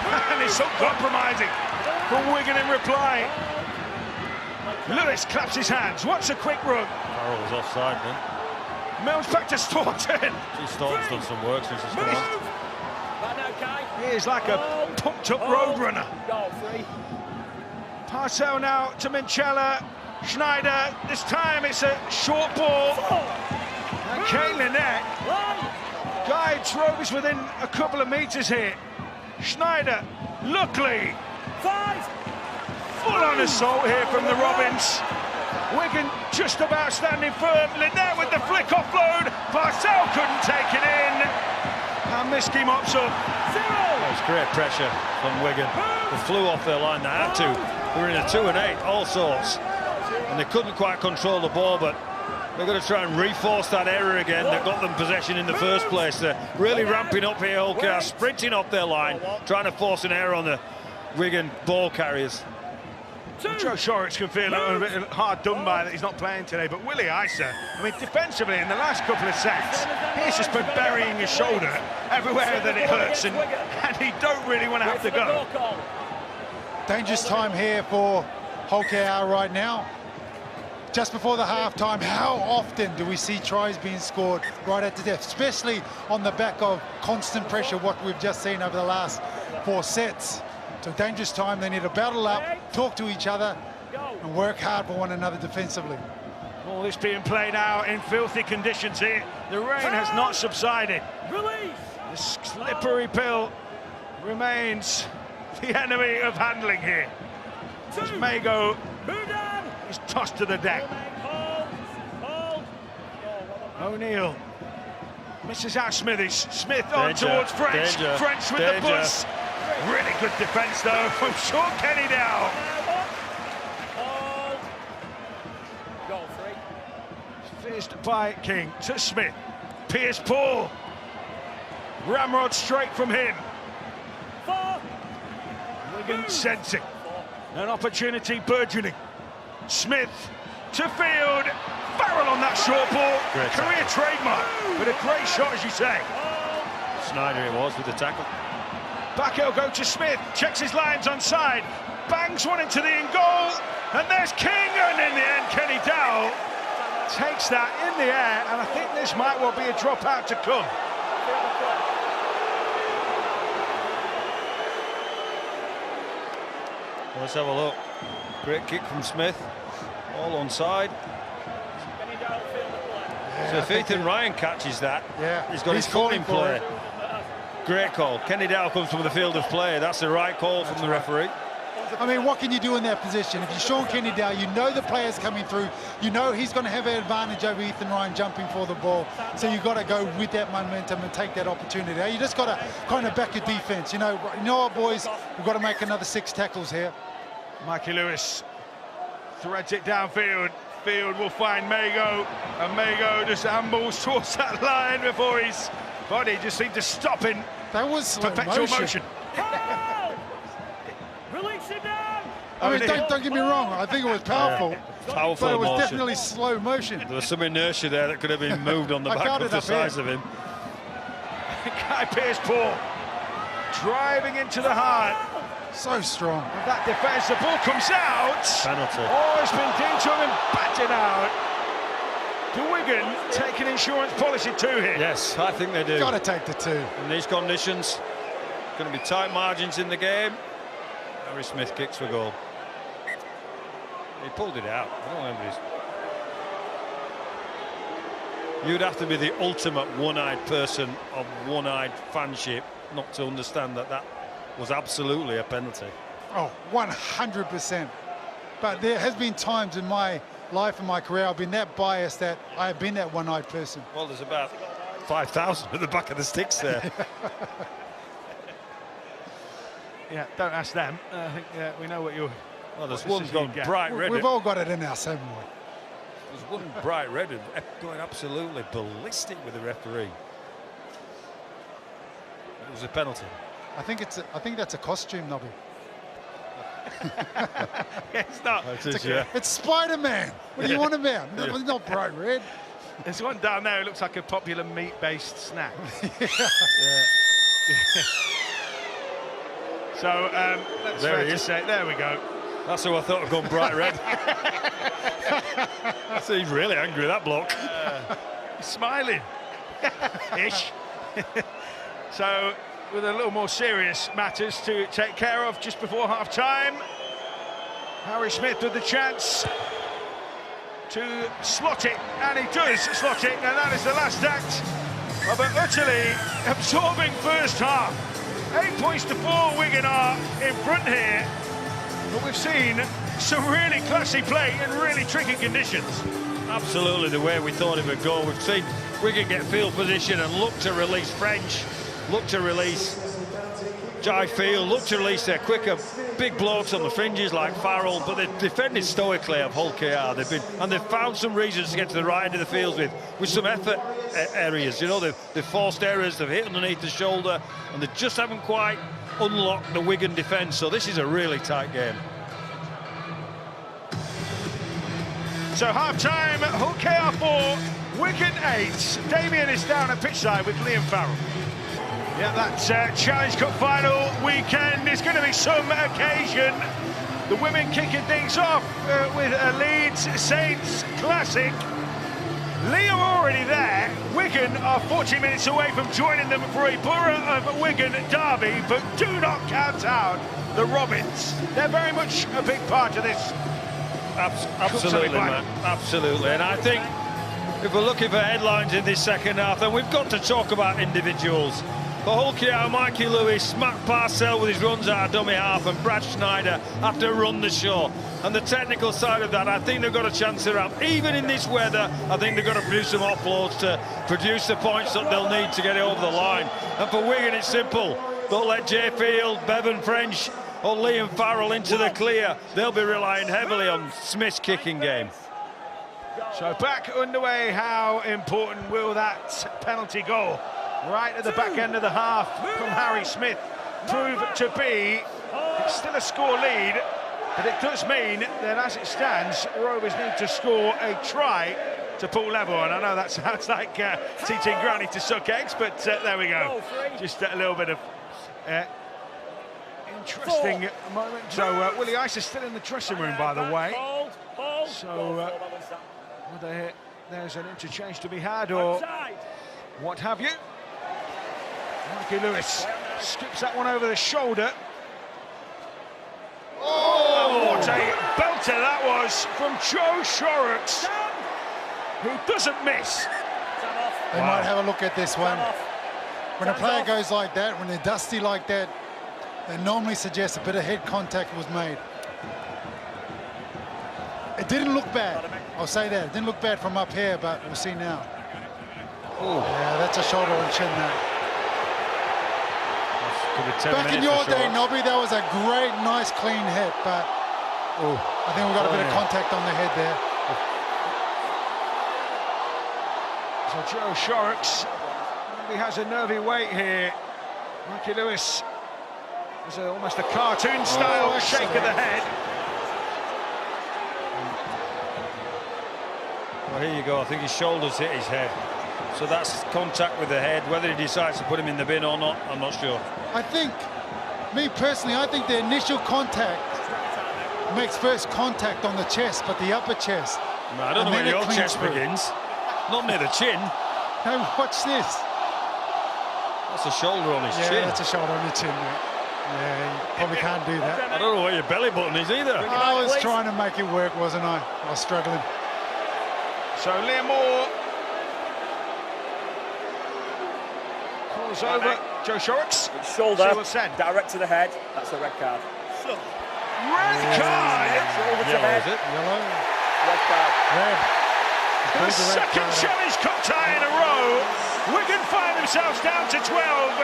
And it's uncompromising from Wigan in reply. Lewis claps his hands, wants a quick run. Farrell was offside then. Mills back to Staunton. Staunton's done some work since he's come on. He is like a pumped-up roadrunner. Parcell now to Minchella. Schneider, this time it's a short ball. And Kane Lynette guides Rovers within a couple of metres here. Schneider, Luckley. Full-on assault here from the Robins. Wigan just about standing firm. Lynette with the flick offload. Parcell couldn't take it in. And Miskey mops up. It's great pressure from Wigan. They flew off their line, they had to. They were in a 2 and 8, all sorts. And they couldn't quite control the ball, but they're going to try and reinforce that error again that got them possession in the first place. They're really ramping up here, OKR, sprinting off their line, trying to force an error on the Wigan ball carriers. Joe Shorrock can feel a little bit hard done by that he's not playing today, but Willie Isa, I mean, defensively in the last couple of sets, he's just been burying his shoulder everywhere that it hurts, and he don't really want to have to go. Dangerous time here for OKR right now. Just before the half-time, how often do we see tries being scored right at the death, especially on the back of constant pressure, what we've just seen over the last 4 sets. So dangerous time, they need to battle up, talk to each other, and work hard for one another defensively. All this being played out in filthy conditions here. The rain has not subsided. The slippery pill remains the enemy of handling here. As Mago is tossed to the deck. O'Neill misses out Smithies. Smith on towards French. French with the bus. Really good defence though from Sean Kenny Dow. Fizzed by King to Smith. Pierce Paul. Ramrod straight from him. Wigan sensing an opportunity burgeoning. Smith to field. Farrell on that short ball. Career trademark, but a great shot, as you say. Schneider it was with the tackle. Back it'll go to Smith, checks his lines on side, bangs one into the in goal, and there's King, and in the end Kenny Dowell takes that in the air, and I think this might well be a dropout to come. Let's have a look. Great kick from Smith, all onside. So if Ethan Ryan catches that, he's got his foot in play. Great call. Kenny Dow comes from the field of play. That's the right call from the referee. I mean, what can you do in that position? If you're Sean Kennedy-Dale, you know the player's coming through. You know he's going to have an advantage over Ethan Ryan jumping for the ball. So you've got to go with that momentum and take that opportunity. You just got to kind of back your defense. You know what, boys? We've got to make another 6 tackles here. Mikey Lewis threads it downfield. Field will find Mago, and Mago just ambles towards that line before his body just seemed to stop in That was perpetual motion. Release him down. I mean, don't get me wrong. I think it was powerful, Powerful but it was motion. definitely slow motion. There was some inertia there that could have been moved on the I back felt of it the up here. size of him. Guy Pearce-Paul driving into the heart So strong. of that defence. The ball comes out. Penalty. Oh, it's been deemed to have been batted out. Do Wigan take an insurance policy too here? Yes, I think they do. Got to take the 2. In these conditions, going to be tight margins in the game. Harry Smith kicks for goal. He pulled it out. I don't remember his... You'd have to be the ultimate one-eyed person of one-eyed fanship not to understand that that was absolutely a penalty. Oh, 100%. But there has been times in my life and my career I've been that biased that I have been that one-eyed person. Well, there's about 5,000 at the back of the sticks there. Yeah, don't ask them. I think we know what you're... Well, there's what one decision gone you get. bright red. We've all got it in us, haven't we? There's one bright red and going absolutely ballistic with the referee. It was a penalty. I think that's a costume, Nobby. It's not. It's Spider-Man. What do you want about? It's not bright red. There's one down there. It looks like a popular meat-based snack. So that's There fair he to is. say. There we go. That's who I thought had gone bright red. He's really angry, that bloke. He's smiling. Ish. So, with a little more serious matters to take care of just before half-time, Harry Smith with the chance to slot it, and he does slot it, and that is the last act of an utterly absorbing first half. 8 points to 4, Wigan are in front here, but we've seen some really classy play in really tricky conditions. Absolutely the way we thought it would go. We've seen Wigan get field position and look to release French, look to release Jai Field, look to release their quicker big blokes on the fringes like Farrell, but they've defended stoically of Hull KR. They've found some reasons to get to the right end of the field with some effort areas. You know, they've forced errors, they've hit underneath the shoulder, and they just haven't quite unlocked the Wigan defence. So this is a really tight game. So half-time, Hull KR 4, Wigan 8. Damien is down at pitchside with Liam Farrell. Yeah, that Challenge Cup final weekend is going to be some occasion. The women kicking things off with a Leeds Saints classic. Lee are already there. Wigan are 40 minutes away from joining them for a Borough of Wigan derby, but do not count out the Robins. They're very much a big part of this. Absolutely, man. Absolutely. And I think if we're looking for headlines in this second half, then we've got to talk about individuals. For Hull KR, Mikey Lewis, Matt Parcell with his runs out of dummy half, and Brad Schneider have to run the show. And the technical side of that, I think they've got a chance around. Even in this weather, I think they've got to produce some offloads to produce the points that they'll need to get it over the line. And for Wigan, it's simple. Don't let Jay Field, Bevan French or Liam Farrell into the clear. They'll be relying heavily on Smith's kicking game. So back underway, how important will that penalty goal right at the back end of the half from Harry Smith prove to be? It's still a score lead, but it does mean that as it stands, Rovers need to score a try to pull level. And I know that sounds like teaching Granny to suck eggs, but there we go. Just a little bit of interesting moment. So Willie Ice is still in the dressing room, by the way. So whether there's an interchange to be had or what have you. Mikey Lewis skips that one over the shoulder. Oh, what a belter that was from Joe Shorrocks, who doesn't miss. They might have a look at this one. When a player goes like that, when they're dusty like that, They normally suggest a bit of head contact was made. It didn't look bad. I'll say that. It didn't look bad from up here, but we'll see now. Ooh. Yeah, that's a shoulder and chin there. Could be 10 Back in your day, Nobby, that was a great, nice, clean hit, but I think we got a bit of contact on the head there. So Joe Shorrocks, he has a nervy weight here. Mikey Lewis is almost a cartoon-style shake of the head. Well, here you go. I think his shoulders hit his head. So that's contact with the head. Whether he decides to put him in the bin or not, I'm not sure. I think, me personally, I think the initial contact makes first contact on the chest, but the upper chest. No, I don't know where your chest begins. Not near the chin. Hey, watch this. That's a shoulder on his chin. Yeah, that's a shoulder on the chin, mate. Yeah, you probably can't do that. I don't know where your belly button is either. I was trying to make it work, wasn't I? I was struggling. So Liam Moore calls over Joe Shorrocks. Shoulder, said. direct to the head. That's a red card. Red card! Shoulder to Yellow, head. is it? Yellow. Red card. Red. The second challenge cup tie in a row. Wigan find themselves down to 12.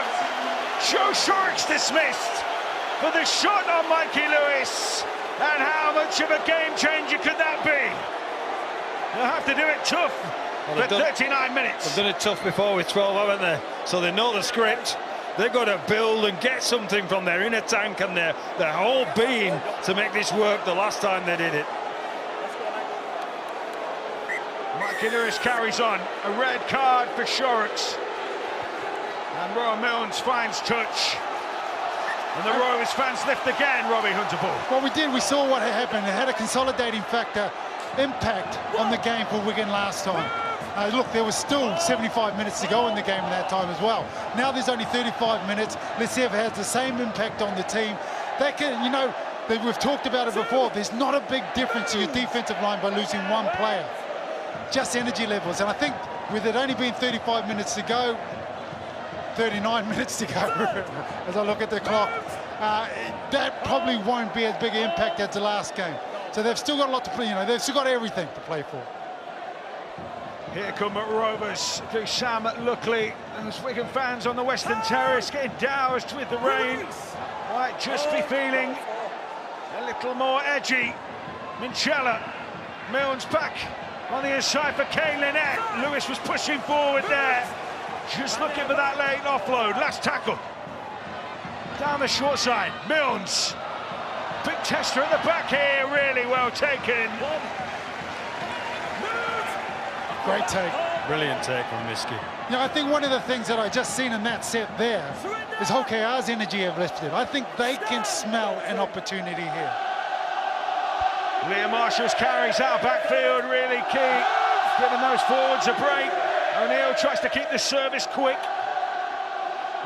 Joe Shorrocks dismissed for the shot on Mikey Lewis. And how much of a game changer could that be? They'll have to do it tough for 39 minutes. They've done it tough before with 12, haven't they? So they know the script. They've got to build and get something from their inner tank and their whole being to make this work the last time they did it. Mikey Lewis carries on. A red card for Shorrocks. And Rowan Milnes finds touch. And the Rovers fans lift again, Robbie Hunterball. Well, we saw what had happened. It had a consolidating factor impact on the game for Wigan last time. Look, there was still 75 minutes to go in the game at that time as well. Now there's only 35 minutes. Let's see if it has the same impact on the team. They can, you know, we've talked about it before. There's not a big difference to your defensive line by losing one player. Just energy levels. And I think with it only being 35 minutes to go, 39 minutes to go, as I look at the clock, that probably won't be as big an impact as the last game. So they've still got a lot to play, you know, they've still got everything to play for. Here come Rovers through Sam Luckley. Those Wigan fans on the Western Terrace getting doused with the rain. Might just be feeling a little more edgy. Minchella, Milnes back on the inside for Kay Lynette. Lewis was pushing forward there. Just looking for that late offload. Last tackle. Down the short side, Milnes. Big tester at the back here, really well taken. Great take. Brilliant take from Miski. You know, I think one of the things that I just seen in that set there is OKR's energy have lifted. I think they can smell an opportunity here. Liam Marshall's carries out backfield, really key. Giving those forwards a break. O'Neill tries to keep the service quick.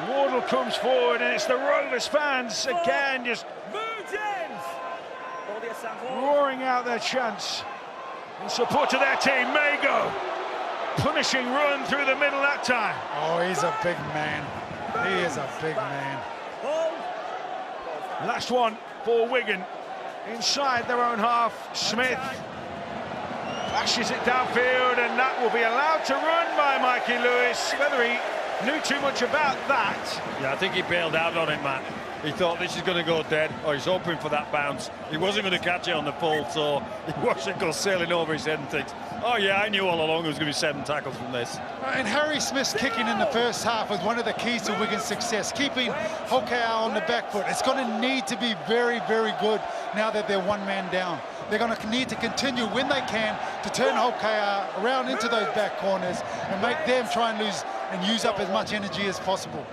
Wardle comes forward, and it's the Rovers fans again just roaring out their chants in support of their team. Mago, punishing run through the middle that time. Oh, he's a big man. He is a big man. Last one for Wigan. Inside their own half, Smith bashes it downfield, and that will be allowed to run by Mikey Lewis. Whether he knew too much about that. Yeah, I think he bailed out on it, Matt. He thought this is going to go dead, or he's hoping for that bounce. He wasn't going to catch it on the full, so he watched it go sailing over his head and thinks, oh yeah, I knew all along there was going to be 7 tackles from this. And Harry Smith's kicking in the first half was one of the keys to Wigan's success, keeping Hokai on the back foot. It's going to need to be very, very good now that they're one man down. They're going to need to continue when they can to turn Hokai around into those back corners and make them try and lose and use up as much energy as possible.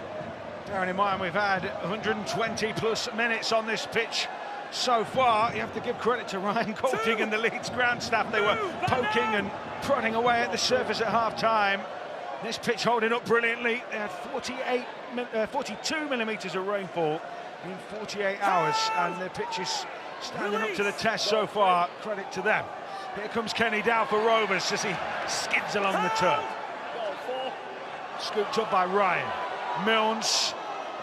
Bearing in mind we've had 120 plus minutes on this pitch so far. You have to give credit to Ryan Golding and the Leeds ground staff. They were poking and prodding away at the surface at half-time. This pitch holding up brilliantly. They had 42 millimetres of rainfall in 48 hours, and the pitch is standing up to the test so far. Credit to them. Here comes Kenny Dow for Rovers as he skids along the turf. Scooped up by Ryan. Milnes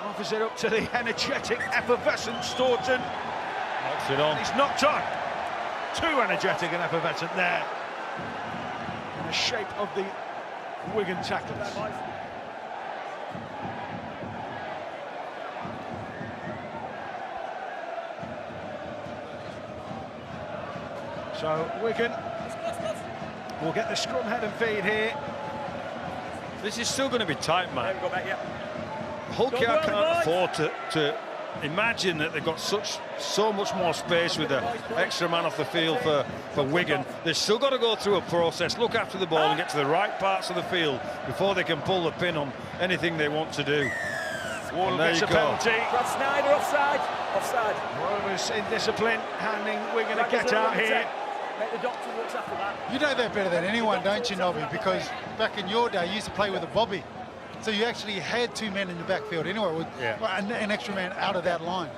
Offers it up to the energetic, effervescent Staunton. Knocks it on. He's knocked on. Too energetic and effervescent there. In the shape of the Wigan tacklers. So Wigan will get the scrum head and feed here. This is still going to be tight, man. There we go back, yeah. Hull KR can't afford to imagine that they've got so much more space with the extra man off the field for Wigan. They've still got to go through a process, look after the ball and get to the right parts of the field before they can pull the pin on anything they want to do. Wall gets a penalty. Brad Snyder offside. Offside. Rovers in discipline, handing Wigan a get out here. Make the doctor looks after that. You know that better than anyone, don't you, Nobby? Because back in your day, you used to play with a bobby. So you actually had two men in the backfield anyway, with an extra man out of that line.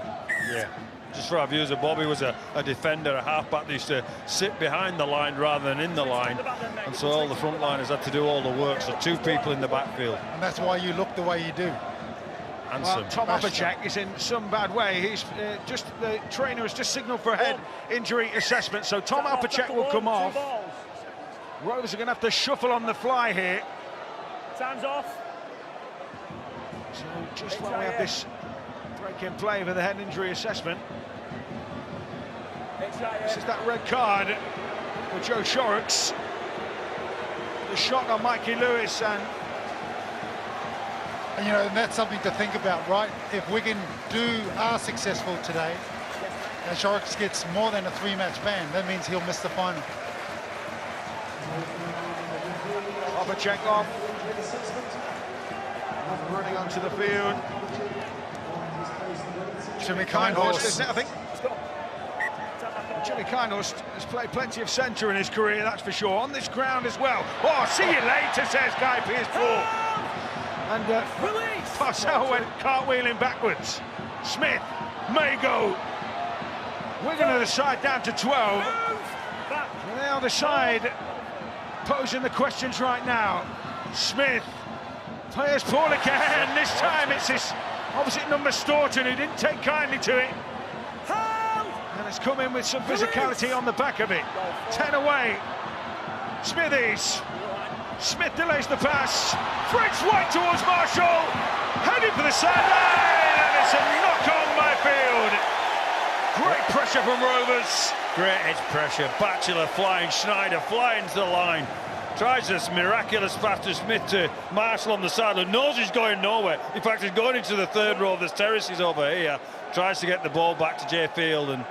Yeah. Just for our viewers, Bobby was a defender, a halfback that used to sit behind the line rather than in the line. And so all the front liners had to do all the work. So two people in the backfield. And that's why you look the way you do. Handsome. Well, Tom Opacek is in some bad way. He's the trainer has just signalled for a head injury assessment. So Tom Opacek will come off. Rovers are going to have to shuffle on the fly here. Time's off. So just when we have this break in play for the head injury assessment, this is that red card for Joe Shorrocks. The shot on Mikey Lewis, and you know, and that's something to think about, right? If Wigan are successful today, and Shorrocks gets more than a 3-match ban, that means he'll miss the final. Opacek off. Running onto the field. Jimmy Kindhorst, isn't it, I think? Jimmy Kindhorst has played plenty of centre in his career, that's for sure. On this ground as well. Oh, see you later, says Guy Pearce-Paul. And Parcell went cartwheeling backwards. Smith may go. Wigan on the side down to 12. And the other side posing the questions right now. Smith. Pearce-Paul again. This time it's his opposite number Staunton who didn't take kindly to it. And has come in with some physicality on the back of it. 10 away. Smithies. Smith delays the pass. Fritz White towards Marshall. Heading for the sideline. And it's a knock-on by field. Great pressure from Rovers. Great edge pressure. Batchelor flying, Schneider flying to the line. Tries this miraculous pass to Smith to Marshall on the sideline. Knows he's going nowhere. In fact, he's going into the third row. There's terraces over here. Tries to get the ball back to Jay Field and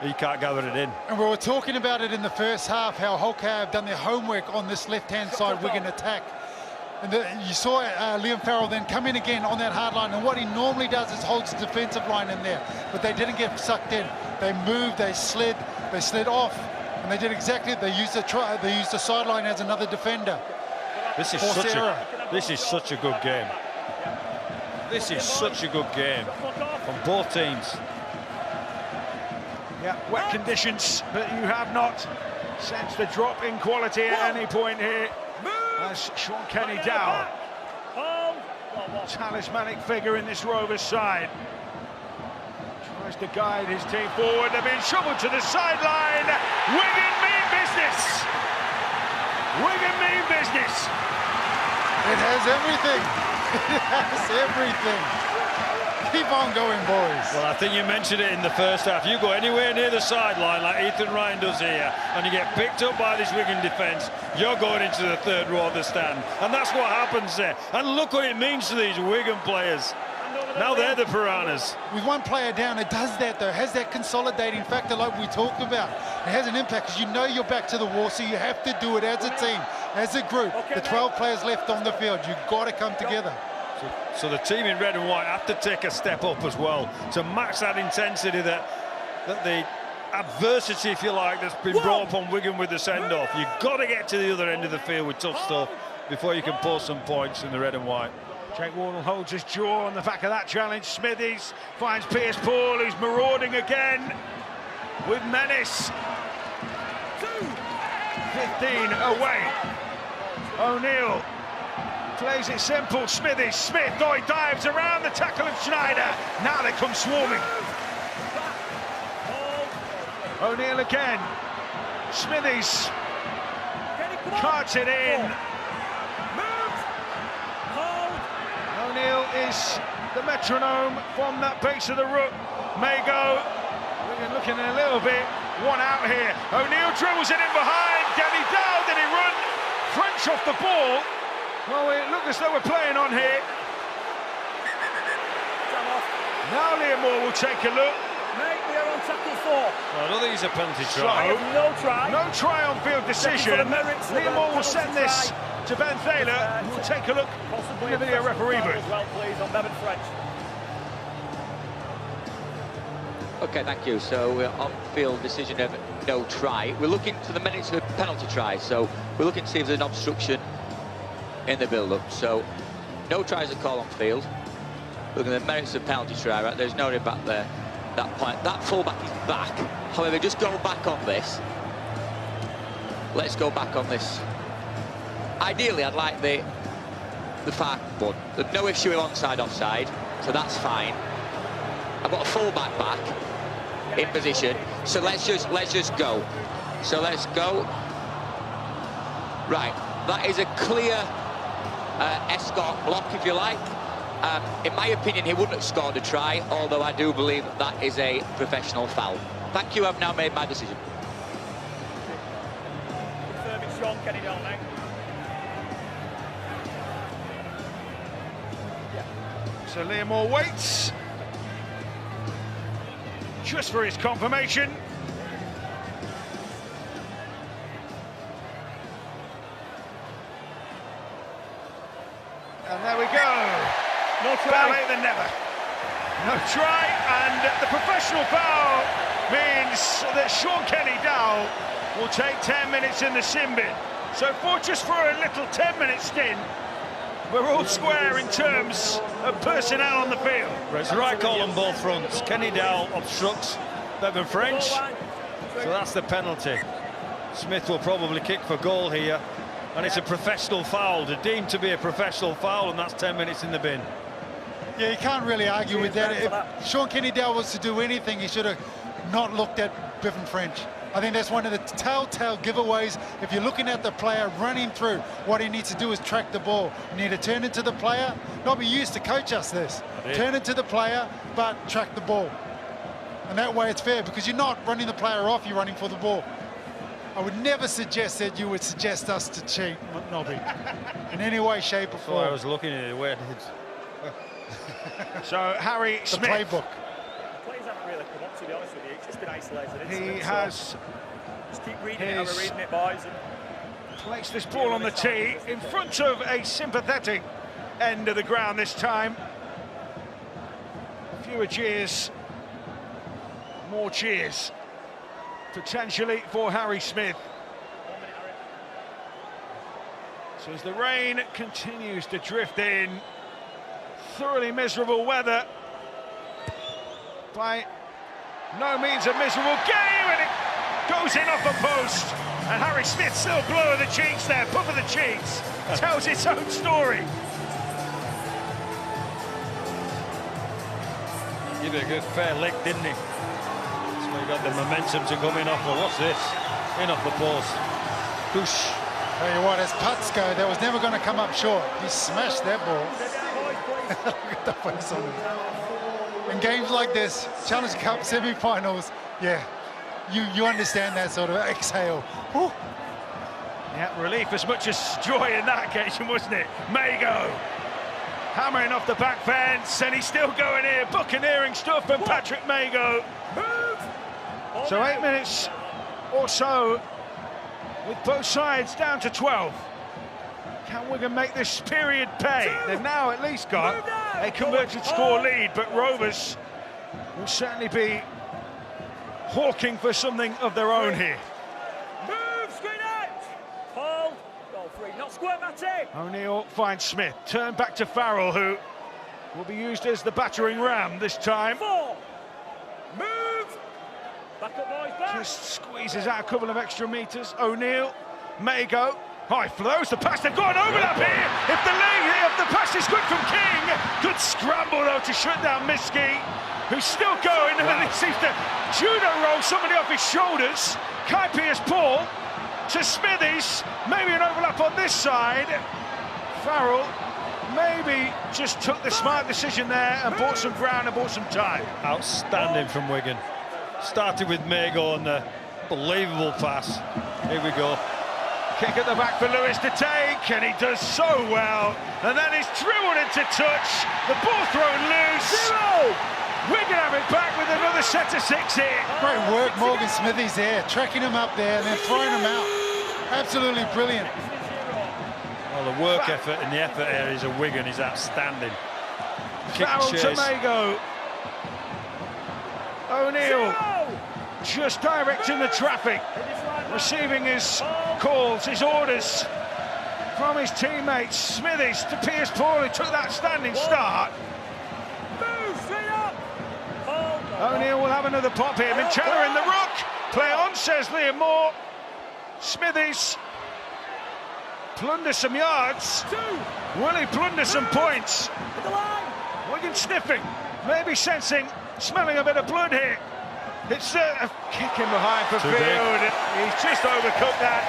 he can't gather it in. And we were talking about it in the first half, how Hull KR have done their homework on this left-hand side Wigan attack. And you saw Liam Farrell then come in again on that hard line, and what he normally does is holds the defensive line in there. But they didn't get sucked in. They moved, they slid off, and they did exactly. They used the sideline as another defender. This is such a good game. This is such a good game from both teams. Yeah, wet conditions, but you have not sensed the drop in quality at any point here. As Sean Kenny Dow, talismanic figure in this Rovers side, tries to guide his team forward. They're being shoveled to the sideline. Wigan mean business. Wigan mean business. It has everything. It has everything. Keep on going, boys. Well, I think you mentioned it in the first half. You go anywhere near the sideline like Ethan Ryan does here, and you get picked up by this Wigan defence, you're going into the third row of the stand. And that's what happens there. And look what it means to these Wigan players. Now they're the piranhas. With one player down, it does that, though. It has that consolidating factor like we talked about. It has an impact because you know you're back to the wall, so you have to do it as a team, as a group. The 12 players left on the field, you've got to come together. So the team in red and white have to take a step up as well to match that intensity, that the adversity, if you like, that's been brought upon Wigan with the send-off. You've got to get to the other end of the field with tough stuff before you can pull some points in the red and white. Jake Wardle holds his jaw on the back of that challenge. Smithies finds Pearce-Paul, who's marauding again with menace. 15 away. O'Neill Plays it simple, Smithy. Smith, oh, he dives around the tackle of Schneider. Now they come swarming. O'Neill again. Smithies carts it in. O'Neill is the metronome from that base of the rook. Mago looking a little bit one out here. O'Neill dribbles it in behind. Kenny Dow, did he run French off the ball? Well, it looked as though we're playing on here. Now Liam Moore will take a look. Mate, we are on tackle 4. Well, I don't think it's a penalty So, try. No try. No try on field decision. Liam Moore will send this to Ben Thaler, who will take a look in the video referee booth. Well, please, on Bevan French. Okay, thank you. So we're on field decision of no try. We're looking to the minutes of penalty try. So we're looking to see if there's an obstruction in the build-up. So no tries are called on field. Looking at the merits of penalty try, right? There's no back there. That point, that fullback is back. However, just go back on this. Let's go back on this. Ideally, I'd like the far one. There's no issue with onside, offside, so that's fine. I've got a fullback back in position, so let's just go. So let's go. Right, that is a clear escort block, if you like. In my opinion, he wouldn't have scored a try, although I do believe that is a professional foul. Thank you, I've now made my decision. Confirming Sean Kenny down now. So Liam Moore waits just for his confirmation. And there we go. No try. Ballet than never. No try, and the professional foul means that Sean Kenny Dowell will take 10 minutes in the sin bin. So just for a little 10-minute stint, we're all square in terms of personnel on the field. It's the right call on both fronts. Kenny Dowell obstructs Bevan French, so that's the penalty. Smith will probably kick for goal here, and it's a professional foul, deemed to be a professional foul, and that's 10 minutes in the bin. Yeah, you can't really argue with that. If Sean Kenny Dowell was to do anything, he should have not looked at Bevan French. I think that's one of the telltale giveaways. If you're looking at the player running through, what he needs to do is track the ball. You need to turn into the player. Nobby used to coach us this. Turn into the player, but track the ball. And that way it's fair, because you're not running the player off, you're running for the ball. I would never suggest that you would suggest us to cheat, Nobby, in any way, shape or form. So I was looking at it, where did So Harry the Smith. playbook. Players haven't really come up, to be honest with you. It's just been isolated. He has just keep reading it, how we're reading it, boys. placed this ball on the tee in front of a sympathetic end of the ground this time. Fewer cheers, more cheers, potentially for Harry Smith. So as the rain continues to drift in, thoroughly miserable weather, by no means a miserable game, and it goes in off the post, and Harry Smith still blow of the cheeks there, puff of the cheeks, tells its own story. Give it a good fair lick, didn't he? So he got the momentum to come in off the, what's this? In off the post. Whoosh. Tell you what, as putts go, that was never going to come up short. He smashed that ball. Look at the face on it. In games like this, Challenge Cup semi-finals, yeah, you understand that sort of exhale. Whew. Yeah, relief as much as joy in that occasion, wasn't it? Mago hammering off the back fence, and he's still going here, buccaneering stuff from Patrick Mago. So 8 minutes or so, with both sides down to 12. Can Wigan make this period pay? They've now at least got a converted score lead, but Rovers will certainly be hawking for something of their own here. Move, screen out! Paul, goal free, not square, Matty! O'Neill finds Smith, turn back to Farrell, who will be used as the battering ram this time. 4, move! Back up, boys, back! Just squeezes out a couple of extra metres. O'Neill, Mago. Oh, he flows the pass, they've got an overlap here. If the lead off, the pass is good from King. Good scramble though to shut down Miski, who's still going, and then he seems to judo roll somebody off his shoulders. Kai Pierce-Paul to Smithies, maybe an overlap on this side. Farrell maybe just took the smart decision there and bought some ground and bought some time. Outstanding from Wigan. Started with Mago on the unbelievable pass. Here we go. Kick at the back for Lewis to take, and he does so well. And then he's dribbled into touch. The ball thrown loose. Wigan have it back with another set of 6 here. Great work, Morgan Smithies there, tracking him up there and then throwing him out. Absolutely brilliant. Well, the work effort in the effort areas of Wigan is outstanding. Farrell to Mago. O'Neill just directing the traffic, receiving his calls, his orders from his teammates. Smithies to Pierce-Paul, who took that standing start. O'Neill will have another pop here. Minchella in the ruck. Play on, says Liam Moore. Smithies plunder some yards. Will he plunder some points? Wigan sniffing, maybe sensing, smelling a bit of blood here. It's a kick in behind for Field. He's just overcooked that.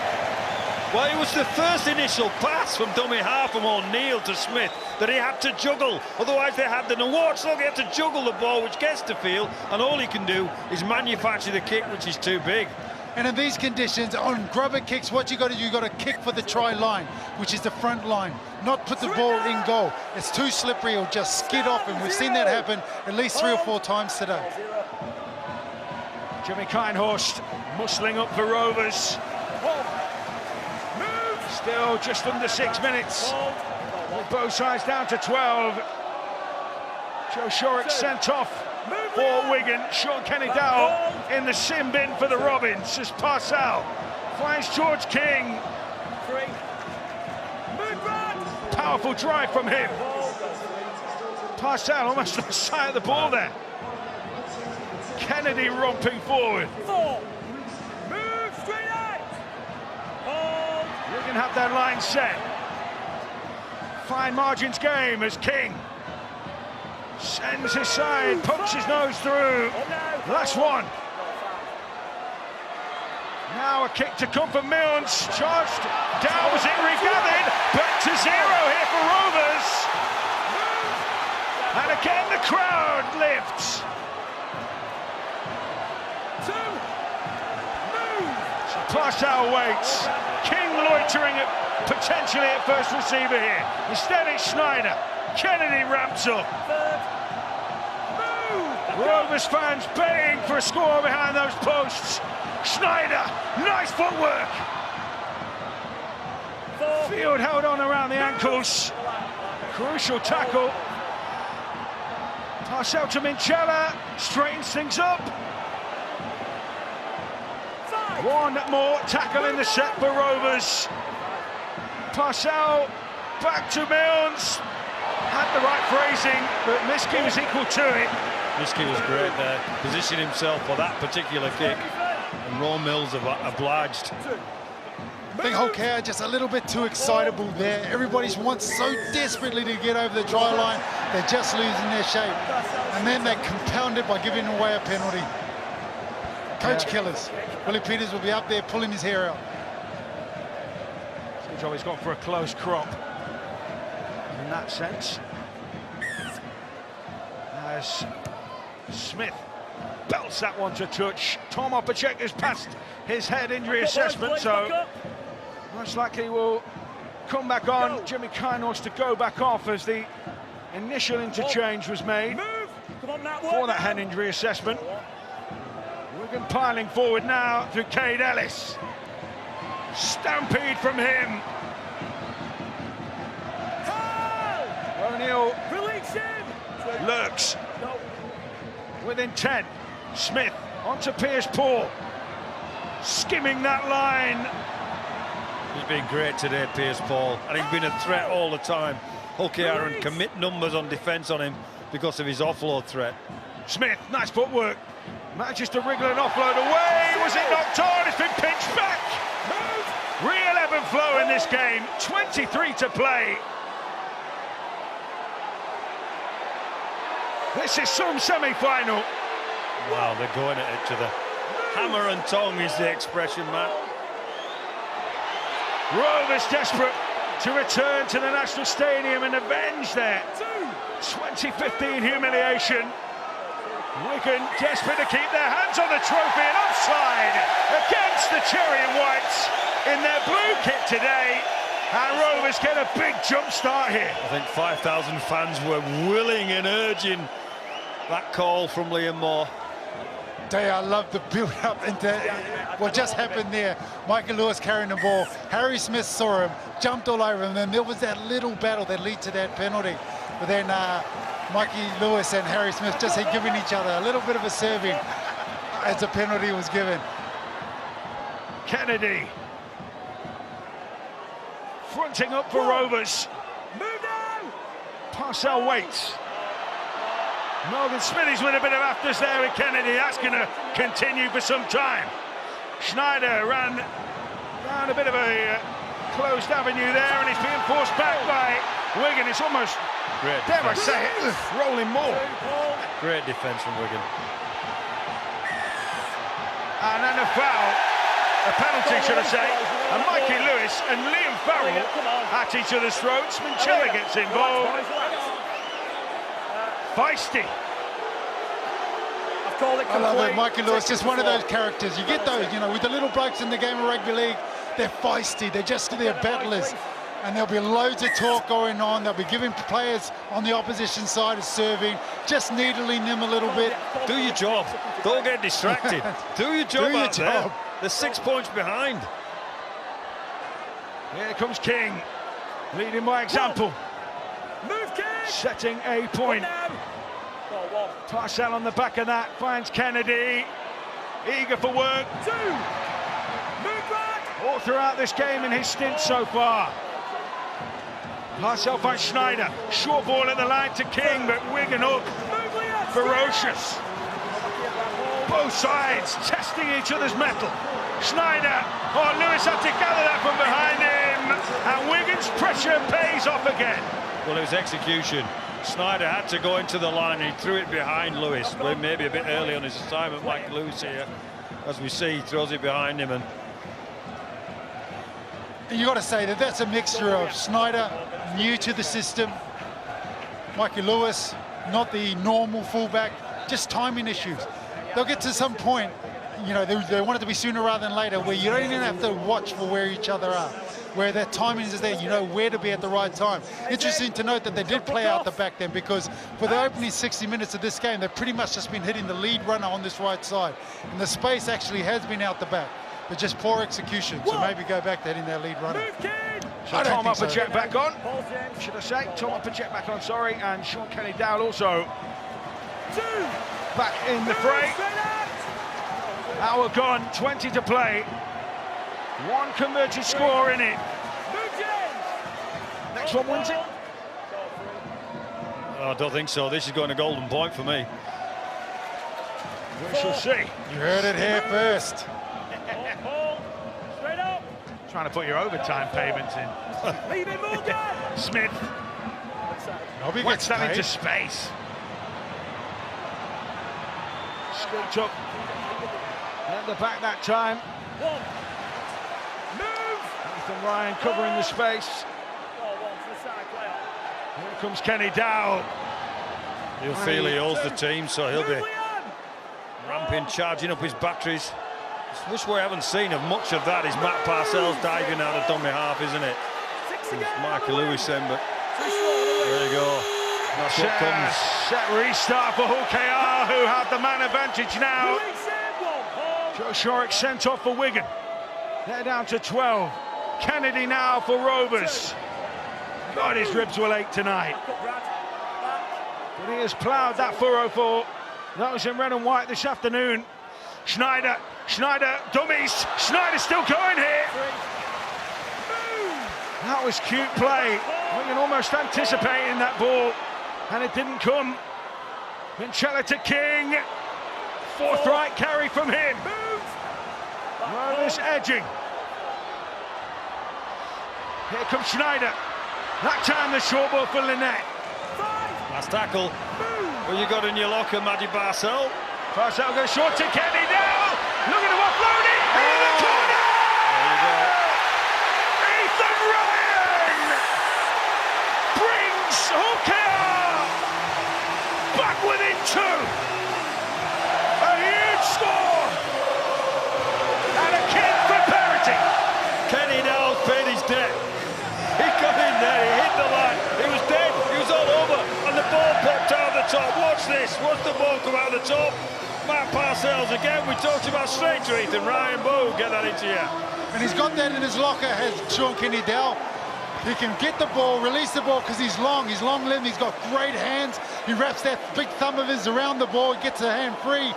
Well, it was the first initial pass from dummy half from O'Neill to Smith that he had to juggle. Otherwise, they had the watch, so they had to juggle the ball, which gets to Field, and all he can do is manufacture the kick, which is too big. And in these conditions, on grubber kicks, what you got to kick for the try line, which is the front line, not put the ball in goal. It's too slippery, it'll just skid off, and we've seen that happen at least 3 or 4 times today. Jimmy Kinehorst muscling up for Rovers. Still just under 6 minutes. With both sides down to 12. Joe Shorrock sent off for Wigan. Sean Kenny-Dowell in the sin bin for the Robins as Parcell finds George King. Powerful drive from him. Parcell almost lost sight of the ball there. Kennedy romping forward. Wigan have their line set. Fine margins game as King sends his side, pokes his nose through. Last one. Now a kick to come from Milnes. Charged down, was it regathered? Back to 0 here for Rovers. And again the crowd lifts. Parcell waits. King loitering potentially at first receiver here. Instead it's Schneider. Kennedy ramps up. Rovers fans baying for a score behind those posts. Schneider, nice footwork. Field held on around the ankles. Crucial tackle. Parcell to Minchella, straightens things up. One more tackle in the set for Rovers. Parcell back to Milnes. Had the right phrasing, but Miski was equal to it. Miski was great there, positioned himself for that particular kick, and Ron Mills have obliged. I think Hull KR just a little bit too excitable there. Everybody wants so desperately to get over the try line, they're just losing their shape. And then they compound it by giving away a penalty. Coach killers. Willie Peters will be up there pulling his hair out. Seems like he's gone for a close crop in that sense. As Smith belts that one to touch. Tom Opacek passed his head injury assessment, so most likely will come back on. Jimmy Kinehorst to go back off as the initial interchange was made for that hand injury assessment. Wigan piling forward now through Cade Ellis. Stampede from him. O'Neill lurks with intent. Smith onto Pierce-Paul, skimming that line. He's been great today, Pierce-Paul, and he's been a threat all the time. Hull KR and commit numbers on defence on him because of his offload threat. Smith, nice footwork. Manages to wriggle an offload away. Was it knocked on? It's been pitched back. Real ebb and flow in this game. 23 to play. This is some semi-final. Wow, they're going at each other. Hammer and tongue is the expression, Matt. Rovers desperate to return to the National Stadium and avenge their 2015 humiliation. Wigan desperate to keep their hands on the trophy and offside against the Cherry and Whites in their blue kit today. And Rovers get a big jump start here. I think 5,000 fans were willing and urging that call from Liam Moore. I love the build-up into what just happened there. Michael Lewis carrying the ball. Harry Smith saw him, jumped all over him, and there was that little battle that led to that penalty. But then Mikey Lewis and Harry Smith just had given each other a little bit of a serving as the penalty was given. Kennedy fronting up for Rovers. Move down. Parcell waits. Morgan Smithies with a bit of afters there with Kennedy. That's going to continue for some time. Schneider ran down a bit of a closed avenue there, and he's being forced back by Wigan. It's almost, Great dare I defence. say it, rolling more. Great defence from Wigan. And then a foul, a penalty should I say, and Mikey Lewis and Liam Farrell at each other's throats. Minchella gets involved. Feisty. I've called it I love it, complete. Mikey Lewis, just one of those characters. You get those, you know, with the little blokes in the game of rugby league, they're feisty, they're battlers. And there'll be loads of talk going on. They'll be giving players on the opposition side a serving, just needling them a little bit. Do your job. Don't get distracted. Do your job Do your out there. job. They're 6 points behind. Here comes King, leading by example, Move, King. setting a point. One. Parcell on the back of that, finds Kennedy, eager for work. Two. Move back. All throughout this game in his stint so far. Parcell finds Schneider, short ball at the line to King, but Wigan up, Move, Liam. ferocious. Both sides testing each other's mettle. Schneider, oh, Lewis had to gather that from behind him, and Wigan's pressure pays off again. Well, it was execution. Schneider had to go into the line. He threw it behind Lewis. Maybe a bit early on his assignment. Mike Lewis here, as we see, he throws it behind him. And You got to say that that's a mixture of Schneider, new to the system, Mikey Lewis, not the normal fullback, just timing issues. They'll get to some point, you know, they want it to be sooner rather than later, where you don't even have to watch for where each other are, where their timing is there, you know where to be at the right time. Interesting to note that they did play out the back then, because for the opening 60 minutes of this game, they've pretty much just been hitting the lead runner on this right side. And the space actually has been out the back, but just poor execution. So maybe go back to hitting their lead runner. Move, King. So Tom think so. Upperjet back on, Paul James. should I say? Tom Upperjet back on, sorry, and Sean Kenny Dowell also Two. back in the fray. Straight out. Hour gone, 20 to play. One converted score in it. Move, James. Next one wins it. I don't think so. This is going to golden point for me. We shall see. You heard it here first. Paul. Straight up. Trying to put your overtime payments in. Leave it, Morgan. Smith Nobby whacks gets that paid. into space. Scooped up at the back that time. One. Move. Ethan Ryan covering the space. One to the side, play on. Here comes Kenny Dowell. He'll feel he owes the team, so he'll be Move, Liam. ramping, charging up his batteries. Which we haven't seen of much of that is Matt Parcell's diving out of dummy half, isn't it? Six It's again. Michael Lewis then, but Too short. there you go. That's what comes. Set restart for Hull KR, who have the man advantage now. Release it. One. Paul. Joe Shorrock sent off for Wigan. They're down to 12. Kennedy now for Rovers. God, his ribs will ache tonight. Back up, Brad. Back. But he has ploughed that furrow for those in red and white this afternoon. Schneider, dummies. Schneider still going here. That was cute play. Wigan almost anticipating that ball, and it didn't come. Minchella to King. Forthright carry from him. Rovers edging. Here comes Schneider. That time the short ball for Lynette. Last tackle. Well, you got in your locker, Matty Barcel. Barcel goes short to Kenny now. Look at him offloading in the corner. There you go. Ethan Ryan brings Hawker back within 2. A huge score and a kick for parity. Kenny Dowell paid his debt. He got in there, he hit the line, he was dead, he was all over, and the ball popped out the top. Watch this, watch the ball come out the top. Matt Parcells again, we talked about straight to Ethan Ryan. Boom, get that into you. And he's got that in his locker, has Sean Kenny-Dowell. He can get the ball, release the ball, because he's long-limbed, he's got great hands. He wraps that big thumb of his around the ball, he gets the hand free.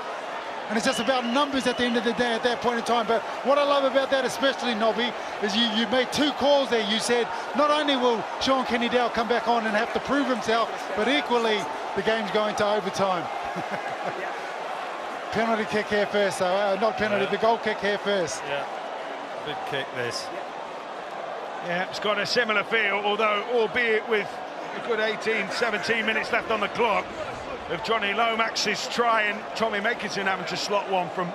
And it's just about numbers at the end of the day at that point in time. But what I love about that, especially, Nobby, is you made 2 calls there. You said not only will Sean Kenny-Dowell come back on and have to prove himself, but equally the game's going to overtime. Penalty kick here first, so not penalty, the goal kick here first. Yeah, big kick this. Yeah, it's got a similar feel, although albeit with a good 18, 17 minutes left on the clock of Johnny Lomax's try and Tommy Makinson having to slot one from.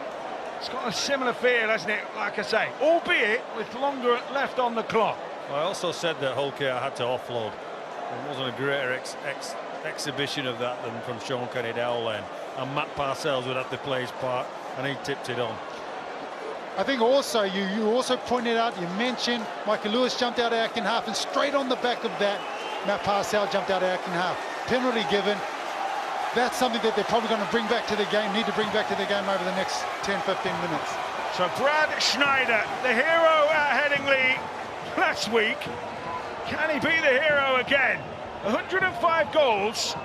It's got a similar feel, hasn't it? Like I say, albeit with longer left on the clock. I also said that Hull KR had to offload. There wasn't a greater exhibition of that than from Sean Kenny-Dowell then. And Matt Parcells would have to play his part, and he tipped it on. I think also you also pointed out, you mentioned Michael Lewis jumped out of Acton half, and straight on the back of that, Matt Parcells jumped out of Acton half. Penalty given. That's something that they're probably going to bring back to the game, need to bring back to the game over the next 10, 15 minutes. So Brad Schneider, the hero at Headingley last week, can he be the hero again? 105 goals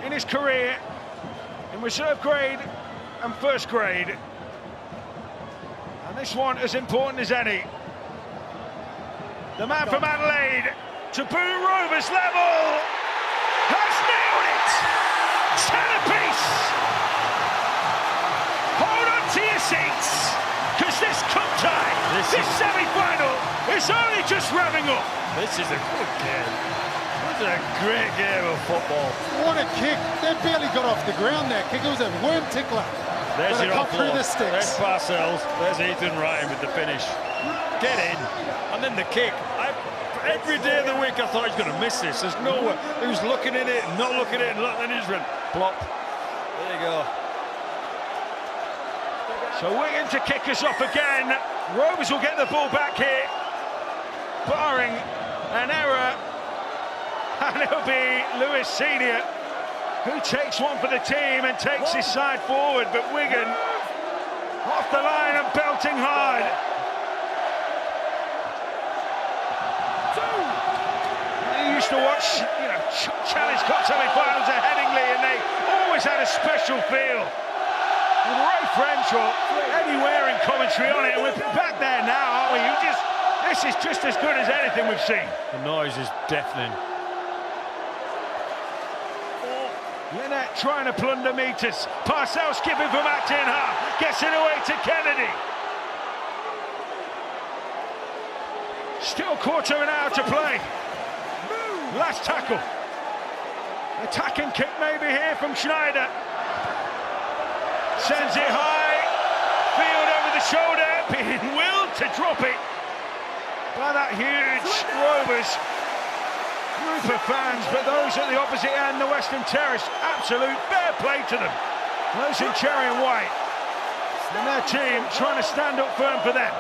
in his career in reserve grade and first grade. And this one as important as any. The man from Adelaide to Boo Rovers level has nailed it! 10 apiece! Hold on to your seats, because this cup tie, this semi-final, is only just revving up. This is a good game. This is a great game of football. What a kick. That barely got off the ground, that kick. It was a worm tickler. There's your cut through offload. the sticks. There's Parcells. There's Ethan Ryan with the finish. Get in. And then the kick. Every day of the week I thought he's going to miss this. There's no way. He was looking at it, not looking at it, and then he just went plop. There you go. So Wigan to kick us off again. Rovers will get the ball back here, barring an error. And it'll be Lewis Senior who takes one for the team and takes his side forward. But Wigan off the line and belting hard. I used to watch, Challenge Cup semi-finals at Headingley, and they always had a special feel. With Ray French or anywhere in commentary on it, and we're back there now, aren't we? This is just as good as anything we've seen. The noise is deafening. Linnett trying to plunder meters. Parcells skipping from Acton half, gets it away to Kennedy. Still quarter an hour to play. Last tackle. Attacking kick maybe here from Schneider. Sends it high. Field over the shoulder, being willed to drop it by that huge Rovers group of fans, but those at the opposite end, the Western Terrace, absolute fair play to them. Those in cherry and white, and their team trying to stand up firm for them.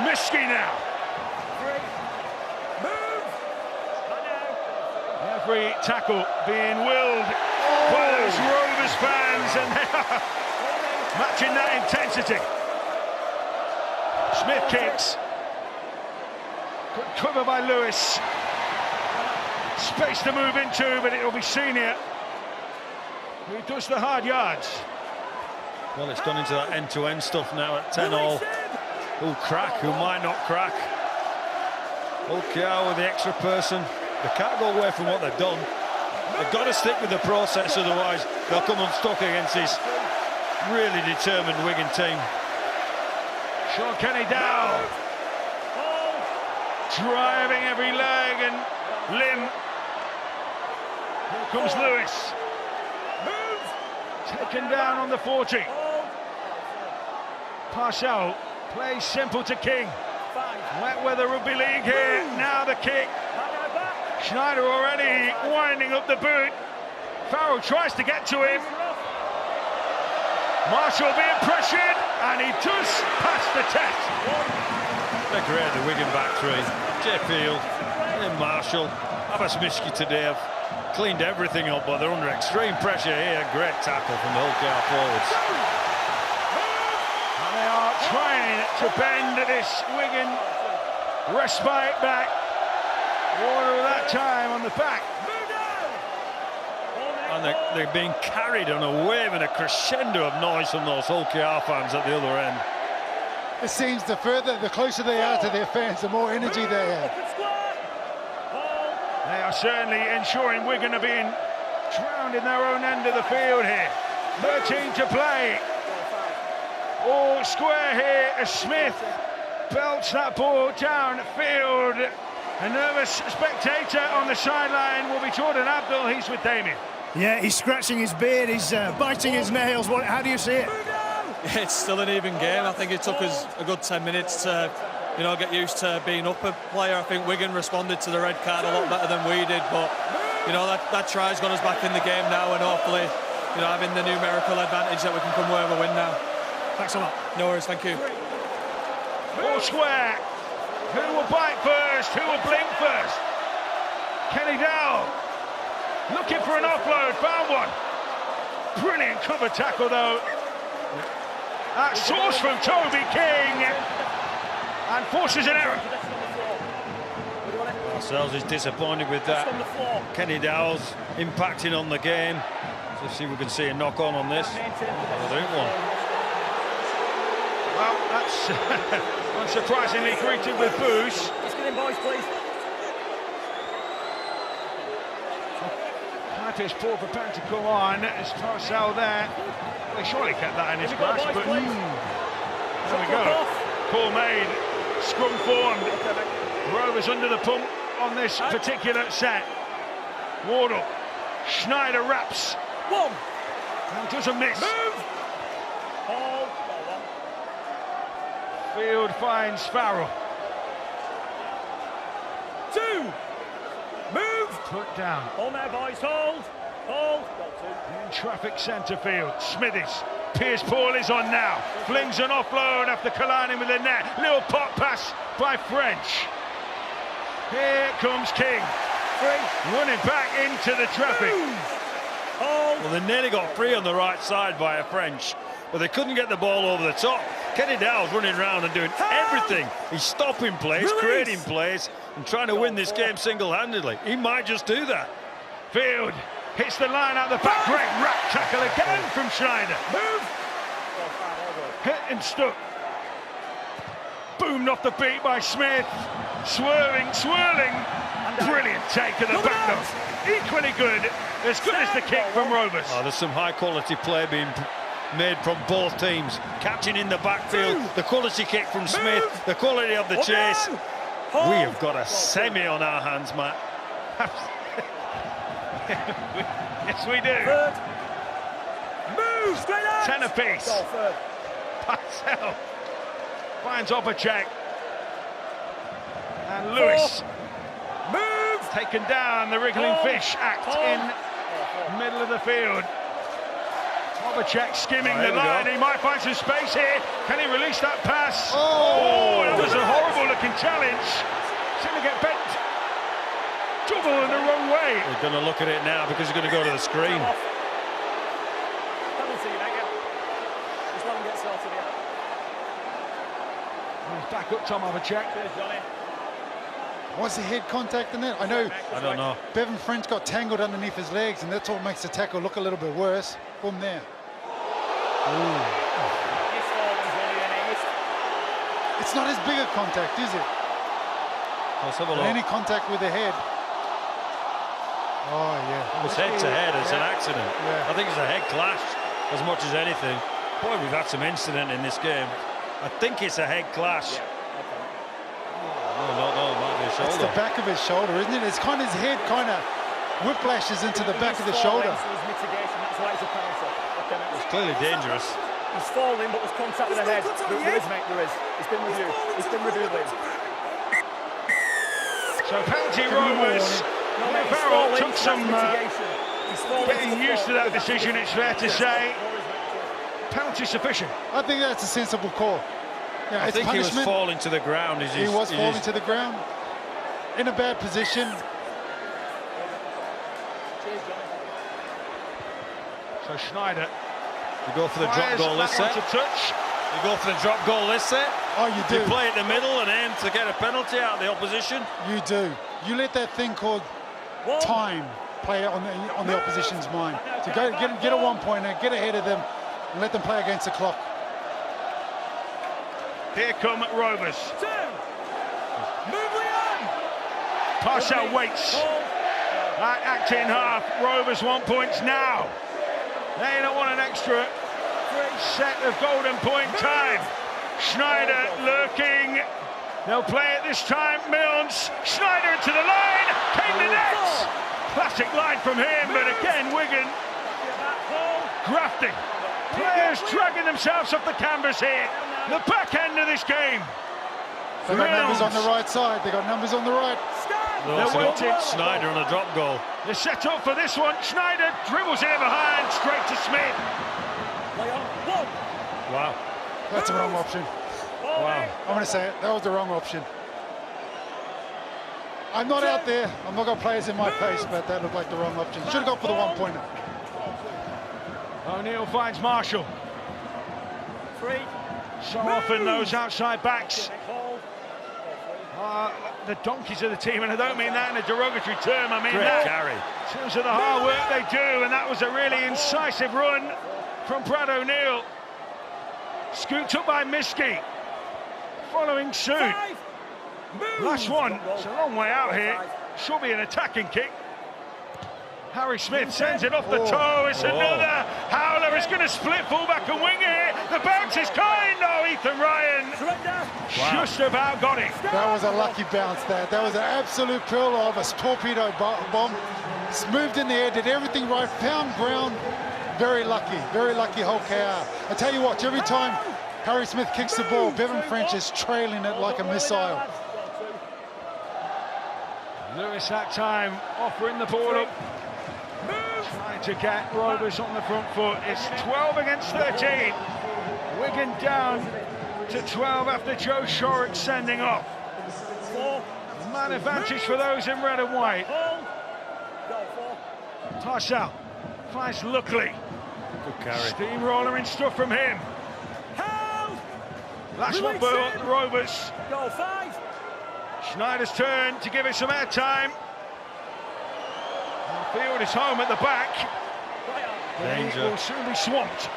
Miski now. Every tackle being willed by those Rovers fans, and they are matching that intensity. Smith kicks. Good cover by Lewis. Space to move into, but it'll be Senior who does the hard yards. Well, it's gone into that end-to-end stuff now at 10-all. Who'll crack, who might not crack. Hull KR with the extra person. They can't go away from what they've done. They've got to stick with the process, otherwise they'll come unstuck against this really determined Wigan team. Sean Kenny-Dowell driving every leg and limb Here comes Lewis. Taken down on the 40. Parcell plays simple to King. Wet weather rugby league here. Now the kick. Schneider already winding up the boot. Farrell tries to get to him. Marshall being pressured, and he does pass the test. They're great, the Wigan back three. Jay Field, and Marshall, Abasmishki today have cleaned everything up, but they're under extreme pressure here. Great tackle from the Hull KR forwards. And they are trying to bend this Wigan respite back. Water that time on the back. And they're being carried on a wave and a crescendo of noise from those Hull KR fans at the other end. It seems the closer they are to their fans, the more energy they have. They are certainly ensuring Wigan are being drowned in their own end of the field here. 13 to play. All square here as Smith belts that ball downfield. A nervous spectator on the sideline will be Jordan Abdul. He's with Damien. Yeah, he's scratching his beard, he's biting his nails. How do you see it? It's still an even game. I think it took us a good 10 minutes to, get used to being up a player. I think Wigan responded to the red card a lot better than we did, but that try's got us back in the game now, and hopefully, having the numerical advantage that we can come away with a win now. Thanks a lot. No worries, thank you. All square. Who will bite first? Who will blink first? Kenny Dowell looking for an offload, found one. Brilliant cover tackle though. That source from Toby King and forces an error. Ourselves is disappointed with that. Kenny Dowell's impacting on the game. Let's see if we can see a knock on this. I think one. Well, that's unsurprisingly greeted with boos. Let's get in, boys, please. Pipe is poor prepared to come on. It's Parcell there. They surely kept that in his grasp, but there we go. Call made, scrum formed. Rovers under the pump on this particular set. Wardle, Schneider wraps. One. And doesn't miss. Move. Hold. Field finds Farrell. Two. Move. Put down. On there, boys. Hold. Hold. Got two. In traffic centre field. Smithies. Piers Paul is on now. Flings an offload after colliding with the net. Little pop pass by French. Here comes King. Running back into the traffic. Well, they nearly got free on the right side via French, but they couldn't get the ball over the top. Kenny Dowell's running around and doing everything. He's stopping plays, creating plays, and trying to win this game single-handedly. He might just do that. Field hits the line out the back. Great rack tackle again from Schneider. Move. Hit and stuck. Boomed off the beat by Smith. Swerving, swirling. Brilliant take of the back though. Equally good as the kick from Rovers. Oh, there's some high-quality play being made from both teams. Catching in the backfield, the quality kick from Smith, the quality of the chase. We have got a semi on our hands, Matt. Yes, we do. Move. Straight out. 10 apiece. Parcell finds Opacek. And Lewis. Move. Taken down, the wriggling fish act in middle of the field. Opacek skimming the line. He might find some space here. Can he release that pass? Oh, that was a horrible looking challenge. He's going to get bent double in the wrong way. We're going to look at it now because he's going to go to the screen. Penalty, just let him get sorted out. He's back up, Tom Opacek. Cheers, Johnny. Was the head contact in it? I know. I don't know. Bevan French got tangled underneath his legs, and that's what makes the tackle look a little bit worse. Boom there. It's not as big a contact, is it? Let's have a look. Any contact with the head. Oh, yeah. It was head to head. It's an accident. Yeah. I think it's a head clash as much as anything. Boy, we've had some incident in this game. I think it's a head clash. No, it might be a shoulder. It's the back of his shoulder, isn't it? It's kind of his head kind of whiplashes into the back of the shoulder. It's clearly dangerous. He's falling, but there's contact with the head. There is, mate, there is. He's been reviewed. He's been reviewed, Liam. So penalty Rovers. Farrell took some getting used to that decision, it's fair to say. Penalty sufficient. I think that's a sensible call. Yeah, I it's think punishment. he was falling to the ground. He was falling to the ground. In a bad position. So Schneider. You go for the drop goal this set. Touch. You go for the drop goal this set. Oh, you do. You play it in the middle and aim to get a penalty out of the opposition. You do. You let that thing called time play on the opposition's mind. To go get a one-pointer, get ahead of them, and let them play against the clock. Here come Rovers. Move, Leon! Parcell waits. That acting half. Rovers 1 point now. They don't want an extra set of golden point time. Schneider lurking. They'll play it this time. Milnes. Schneider into the line. Came the nets. Classic line from him, but again, Wigan grafting. Players dragging themselves off the canvas here. The back end of this game. They've got numbers on the right side. They've got numbers on the right. They're waiting. Schneider on a drop goal. They're set up for this one. Schneider dribbles in behind, straight to Smith. Wow. That's the wrong option. Wow. I'm going to say it. That was the wrong option. I'm not out there. I'm not got players in my face, but that looked like the wrong option. Should have gone for the one-pointer. O'Neill finds Marshall. So often those outside backs are the donkeys of the team, and I don't mean that in a derogatory term. I mean Great that carry. in terms of the hard work they do, and that was a really incisive run from Brad O'Neill. Scooped up by Miskey. Following suit. Last one. It's a long way out here. Should be an attacking kick. Harry Smith sends it off the toe. It's another howler. It's going to split fullback and winger here. The bounce is kind. Oh, Ethan Ryan just about got it. That was a lucky bounce there. That was an absolute pearl of a torpedo bomb. Moved in the air, did everything right, found ground. Very lucky whole KR. I tell you what, every time Harry Smith kicks the ball, Bevan French is trailing it like a missile. Lewis that time offering the ball up. Trying to get Rovers on the front foot. It's 12 against 13. Wigan down to 12 after Joe Shorrock sending off. Man advantage for those in red and white. Tarsal finds Luckley. Good carry. Steamroller in stuff from him. Last one for the Rovers. Schneider's turn to give it some air time. The field is home at the back. Danger. It will soon be swamped.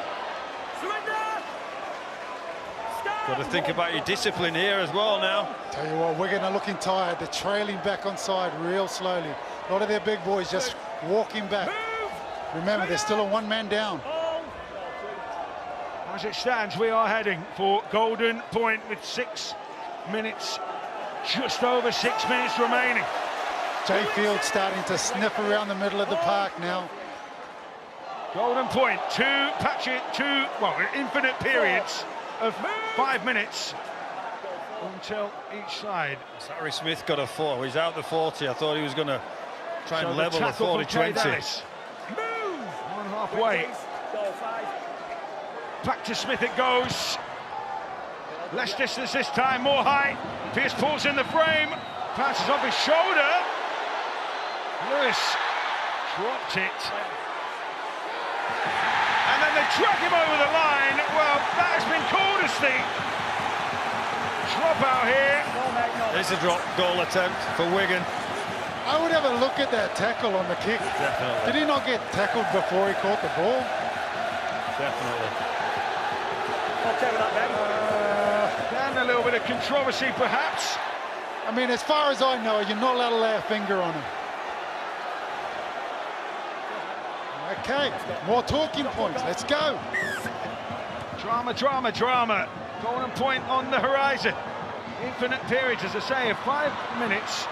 Got to think about your discipline here as well now. Tell you what, Wigan are looking tired. They're trailing back on side real slowly. A lot of their big boys just walking back. Remember, they're still a one-man down. As it stands, we are heading for golden point with 6 minutes, just over 6 minutes remaining. Jay Field starting to sniff around the middle of the park now. Golden point, infinite periods of 5 minutes until each side. Harry Smith got a 4. He's out the 40. I thought he was going to try and level the 40-20. One halfway. Back to Smith it goes. Less distance this time, more height. Pearce pulls in the frame, passes off his shoulder. Lewis dropped it. And then they drag him over the line. Well, that has been called as the drop out here. There's a drop goal attempt for Wigan. I would have a look at that tackle on the kick. Definitely. Did he not get tackled before he caught the ball? Definitely. Okay with that, Ben. And a little bit of controversy, perhaps. I mean, as far as I know, you're not allowed to lay a finger on him. Okay, more talking points. Let's go. Drama, drama, drama. Golden point on the horizon. Infinite periods, as I say, of 5 minutes.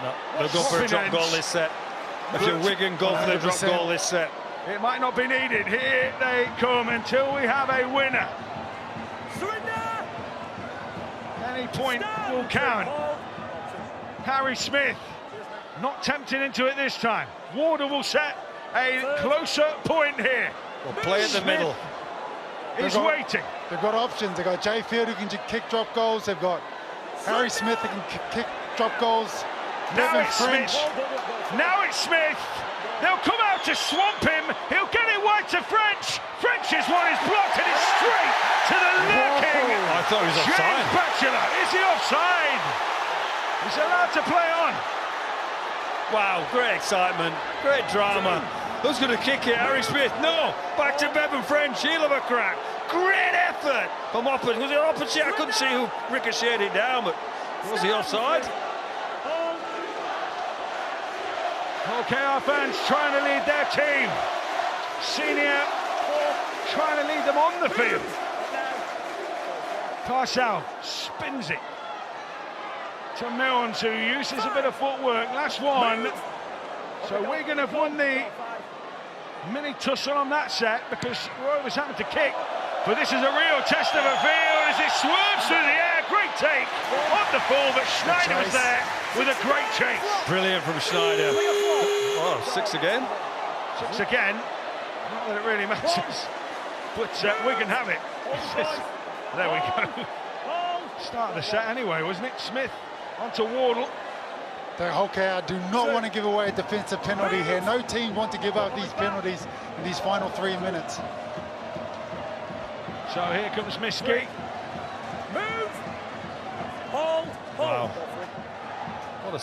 No, they'll go for a drop goal this set. If you're Wigan, go for the drop 100%. goal this set. It might not be needed. Here they come until we have a winner. Surrender! Any point will count. Harry Smith not tempted into it this time. Warder will set a closer point here. We'll play in the middle. He's waiting. They've got options. They've got Jay Field who can kick drop goals. They've got Harry Smith who can kick drop goals. Now Devin it's French. Smith. Now it's Smith. They'll come out to swamp him. He'll get it wide to French. French's one is blocked and it's straight to the lurking. I thought he was James offside. Batchelor. Is he offside? He's allowed to play on. Wow, great excitement, great drama. Who's going to kick it? Harry Smith? No. Back to Bevan French. He'll have a crack. Great effort from opposite. Was it opposite? I couldn't see who ricocheted it down, but was he offside? OKR fans trying to lead their team. Senior trying to lead them on the field. Parcell spins it to Milnes, who uses a bit of footwork. Last one. So Wigan have won the mini tussle on that set because Rovers happened to kick. But this is a real test of a field as it swerves through the air. Great take on the full, but Schneider was there with a great chase. Brilliant from Schneider. Oh, 6 again. 6 again. Not that it really matters. But Wigan have it. There we go. Start of the set anyway, wasn't it? Smith onto Wardle. The OKR do not want to give away a defensive penalty here. No team want to give up these penalties in these final 3 minutes. So here comes Miski. Move! Hold! Wow. Hold! What a...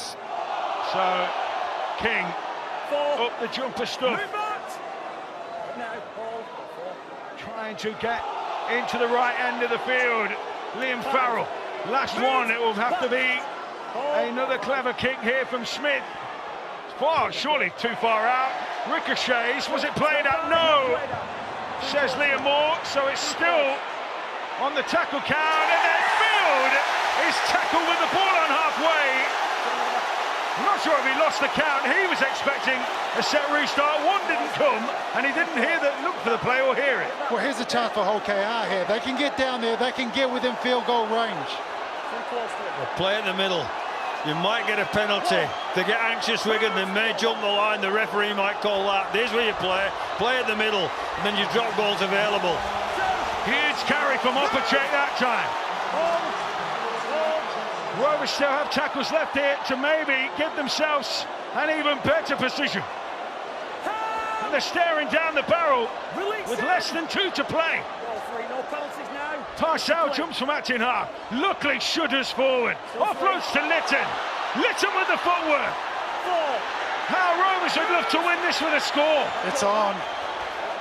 So King Four. up the jumper stuff. Move back! Now, hold. Trying to get into the right end of the field. Liam Farrell. Last one, it will have to be another clever kick here from Smith. Oh, surely too far out. Ricochets, was it played out? No, says Liam Moore, so it's still on the tackle count, and then Field is tackled with the ball on halfway. I'm not sure if he lost the count. He was expecting a set restart. One didn't come, and he didn't look for the play or hear it. Well, here's a chance for OKR here. They can get down there. They can get within field goal range. Well, play in the middle. You might get a penalty. They get anxious, Wigan, they may jump the line. The referee might call that. There's where you play at the middle, and then you drop goals available. Huge carry from Opacek that time. Rovers still have tackles left here to maybe give themselves an even better position. And they're staring down the barrel with less than 2 to play. No penalties now. Parcell jumps from acting half. Luckily shudders forward. Offloads to Litton. Litton with the footwork. How Rovers would love to win this with a score. It's on.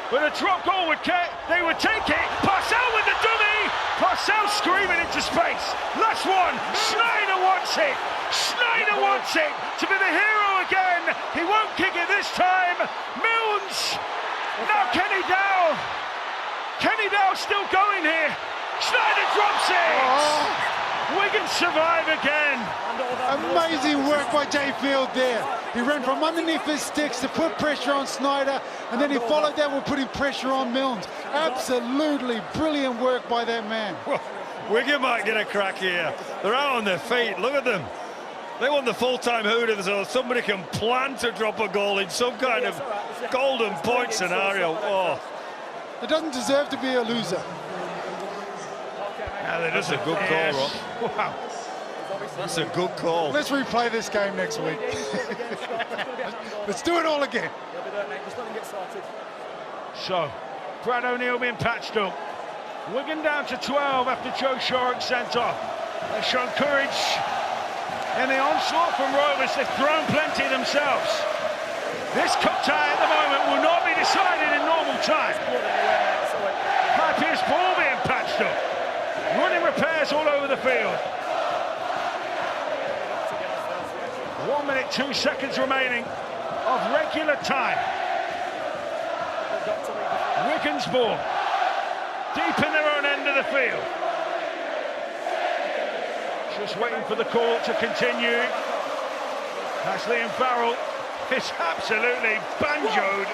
But a drop goal they would take it. Parcell with the dummy. Parcell screaming into space. Last one. Schneider wants it. Schneider wants it to be the hero again. He won't kick it this time. Milnes. Now Kenny Dow. Kenny Dow still going here. Schneider drops it. Wigan survive again. Amazing work by Jay Field there. He ran from underneath his sticks to put pressure on Schneider, and then he followed that with putting pressure on Milnes. Absolutely brilliant work by that man. Well, Wigan might get a crack here. They're out on their feet. Look at them. They want the full-time Hooters, so somebody can plan to drop a goal in some kind of golden point scenario. Oh. It doesn't deserve to be a loser. That's a good call, Rob. Wow. That's a good call. Let's replay this game next week. Let's do it all again. So, Brad O'Neill being patched up. Wigan down to 12 after Joe Shorrock sent off. They've shown courage in the onslaught from Rovers. They've thrown plenty themselves. This cup tie at the moment will not be decided in normal time. Pierce ball being patched up. Running repairs all over the field. 1 minute, 2 seconds remaining of regular time. Wigan's ball. Deep in their own end of the field. Just waiting for the call to continue. That's Liam Farrell. is absolutely banjoed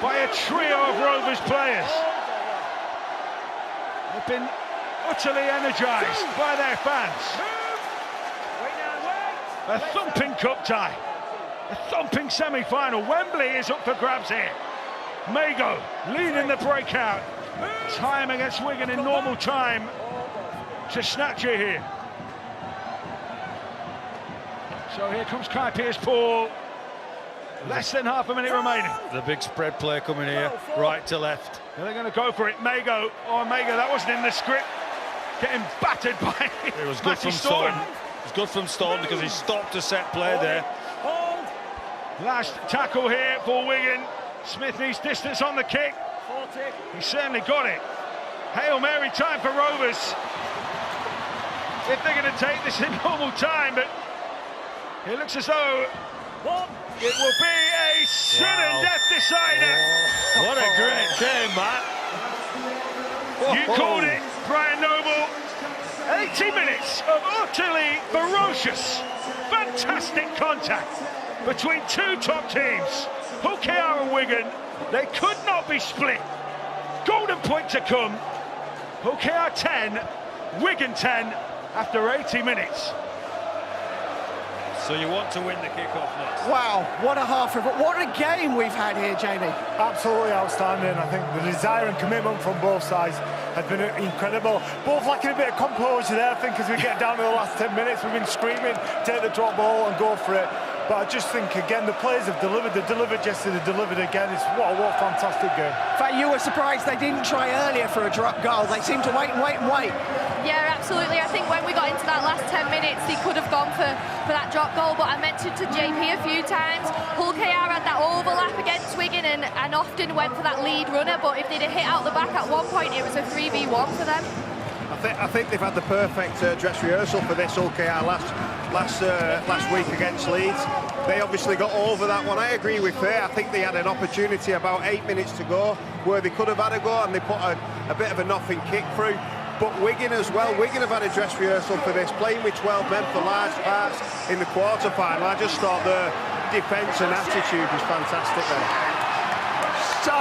by a trio of Rovers players. They've been utterly energised by their fans. A thumping cup tie, a thumping semi-final. Wembley is up for grabs here. Mago leading the breakout. Time against Wigan in normal time to snatch it here. So here comes Kai Pearce-Paul. Less than half a minute remaining. The big spread play coming here, right to left. And they're going to go for it. Mago, that wasn't in the script. Getting battered by It was good from Staunton. It was good from Staunton because he stopped a set play there. Last tackle here for Wigan. Smith needs distance on the kick. He certainly got it. Hail Mary time for Rovers. If they're going to take this in normal time, but it looks as though it will be a sudden death decider. What a great game, Matt. You called it, Brian Noble. 80 minutes of utterly ferocious, fantastic contact between two top teams. Hull KR and Wigan, they could not be split. Golden point to come. Hull KR 10, Wigan 10 after 80 minutes. So you want to win the kick-off next? Wow, what a half of it. What a game we've had here, Jamie. Absolutely outstanding. I think the desire and commitment from both sides has been incredible. Both lacking a bit of composure there, I think, as we get down to the last 10 minutes. We've been screaming, take the drop ball and go for it. But I just think, again, the players have delivered. They delivered yesterday, they delivered again. What a fantastic game. In fact, you were surprised they didn't try earlier for a drop goal. They seemed to wait and wait and wait. Yeah, absolutely. I think when we got into that last 10 minutes, he could have gone for that drop goal. But I mentioned to JP a few times, Hull KR had that overlap against Wigan and often went for that lead runner. But if they'd have hit out the back at one point, it was a 3v1 for them. I think they've had the perfect dress rehearsal for this Hull KR last week against Leeds. They obviously got over that one. I agree with Faye. I think they had an opportunity about 8 minutes to go where they could have had a go and they put a bit of a nothing kick through. But Wigan as well, Wigan have had a dress rehearsal for this, playing with 12 men for large parts in the quarter-final. I just thought the defence and attitude was fantastic there. So,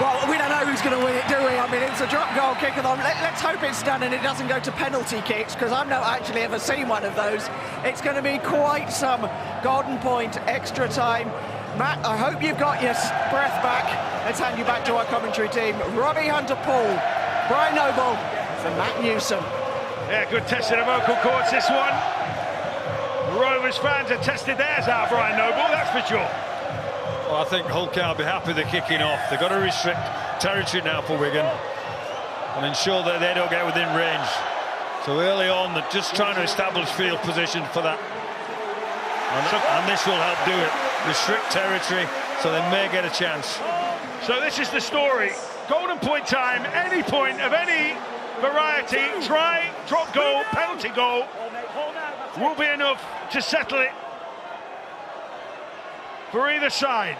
well, we don't know who's going to win it, do we? I mean, it's a drop goal kick-a-thon. Let's hope it's done and it doesn't go to penalty kicks, because I've not actually ever seen one of those. It's going to be quite some golden point, extra time. Matt, I hope you've got your breath back. Let's hand you back to our commentary team. Robbie Hunter-Paul, Brian Noble and Matt Newsom. Yeah, good test of the vocal cords, this one. Rovers fans have tested theirs out, Brian Noble, that's for sure. Well, I think Hull KR will be happy they're kicking off. They've got to restrict territory now for Wigan and ensure that they don't get within range. So early on, they're just trying to establish field position for that. And this will help do it. Restrict territory so they may get a chance. So this is the story. Golden point time, any point of any variety, try, drop goal, penalty goal, will be enough to settle it for either side.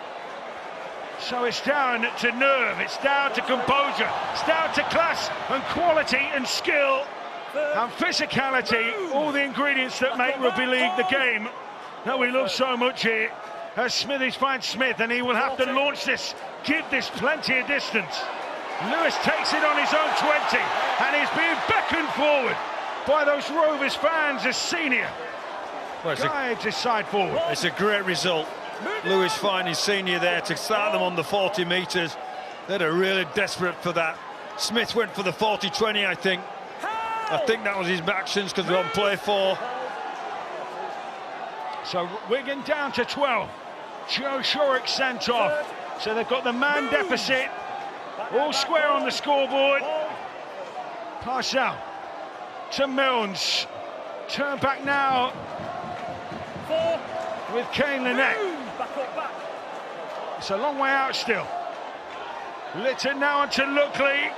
So it's down to nerve, it's down to composure, it's down to class and quality and skill and physicality, all the ingredients that make rugby league the game that we love so much here. As Smithies finds Smith, and he will have to launch this, give this plenty of distance. Lewis takes it on his own 20, and he's being beckoned forward by those Rovers fans as senior. Well, guides his side forward. It's a great result. Lewis finding senior there to start them on the 40 metres. They're really desperate for that. Smith went for the 40-20, I think. I think that was his actions because we're on play 4. So Wigan down to 12. Joe Shorrock sent off. So they've got the man deficit. All square on the scoreboard. Pass out to Milnes. Turn back now with Kane Lynette. It's a long way out still. Litton now onto Luckley.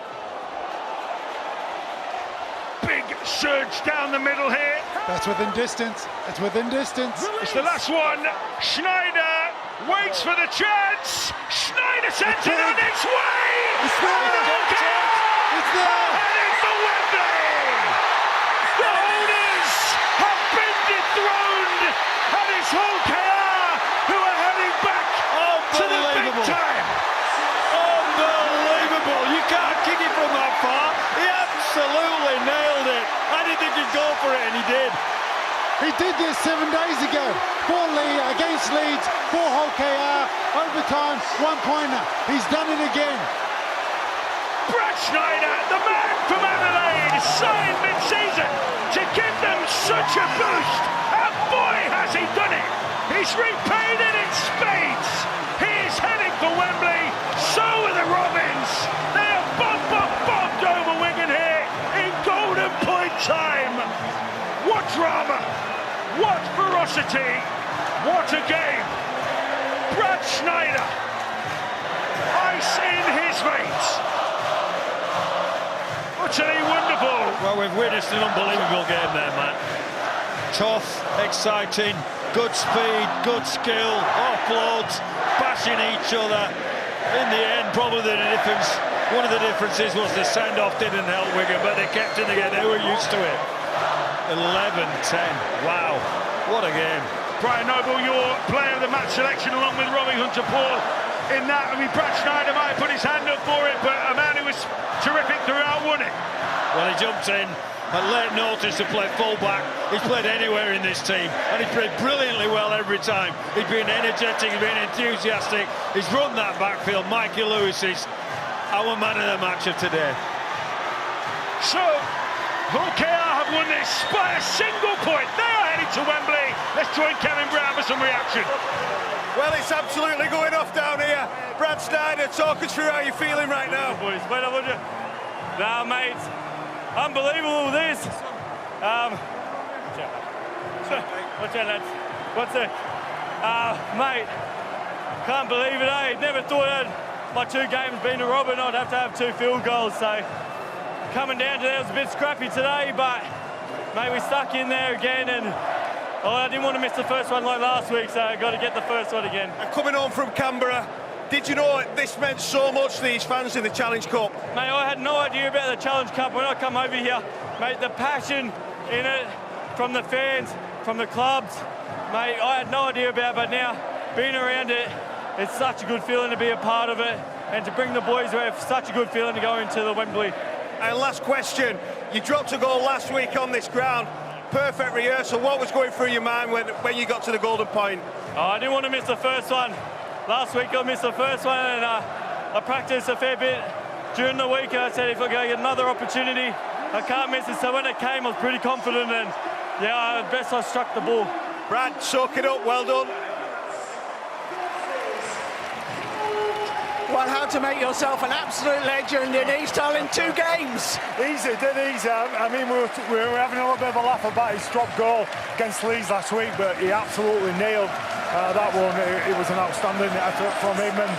Big surge down the middle here. That's within distance. It's within distance. It's the last one. Schneider waits for the chance. Schneider sends it on its way. It's there. It's there. And it's the Wembley. The owners have been dethroned, and it's Hull KR and go for it, and he did. He did this 7 days ago for against Leeds, for Hull KR, overtime, 1-pointer. He's done it again. Brad Schneider, the man from Adelaide, signed mid-season to give them such a boost. And boy, has he done it. He's repaid it in spades. He is heading for Wembley. So are the Robins. They are bombed over Wigan here in golden point time. What drama. What ferocity. What a game. Brad Schneider. Ice in his veins. Utterly wonderful. Well, we've witnessed an unbelievable game there, Matt. Tough, exciting, good speed, good skill, offloads, bashing each other. In the end, probably one of the differences was the send-off didn't help Wigan, but they kept it again. They were used to it. 11-10. Wow, what a game. Brian Noble, your player of the match selection, along with Robbie Hunter-Paul. In that, I mean, Brad Schneider might put his hand up for it, but a man who was terrific throughout won it. Well, he jumped in at late notice to play full-back. He's played anywhere in this team, and he's played brilliantly well every time. He's been energetic, he's been enthusiastic. He's run that backfield. Mikey Lewis is our man of the match of today. So, Hull KR have won this by a single point. They are heading to Wembley. Let's join Kevin Brown for some reaction. Well, it's absolutely going off down here. Brad Schneider, talk us through how you're feeling right now. Boys, wait up, would you? Nah, mate. Unbelievable this. What's that, lads? What's it? Mate, can't believe it, eh? Never thought my 2 games being a Robin, I'd have to have 2 field goals, so coming down to that was a bit scrappy today, but mate, we stuck in there again, and I didn't want to miss the first one like last week, so I got to get the first one again. And coming home from Canberra, did you know this meant so much to these fans in the Challenge Cup? Mate, I had no idea about the Challenge Cup when I come over here. Mate, the passion in it from the fans, from the clubs, mate, I had no idea about it, but now, being around it, it's such a good feeling to be a part of it, and to bring the boys away, it's such a good feeling to go into the Wembley. And last question, you dropped a goal last week on this ground. Perfect rehearsal. What was going through your mind when you got to the golden point? Oh, I didn't want to miss the first one. Last week I missed the first one, and I practiced a fair bit during the week, and I said if I get another opportunity, I can't miss it. So when it came, I was pretty confident, and yeah, at best I struck the ball. Brad, soak it up, well done. Well, how to make yourself an absolute legend in East Hull in 2 games. Easy, dead easy. I mean, we were having a little bit of a laugh about his drop goal against Leeds last week, but he absolutely nailed that one. It was an outstanding effort from him, and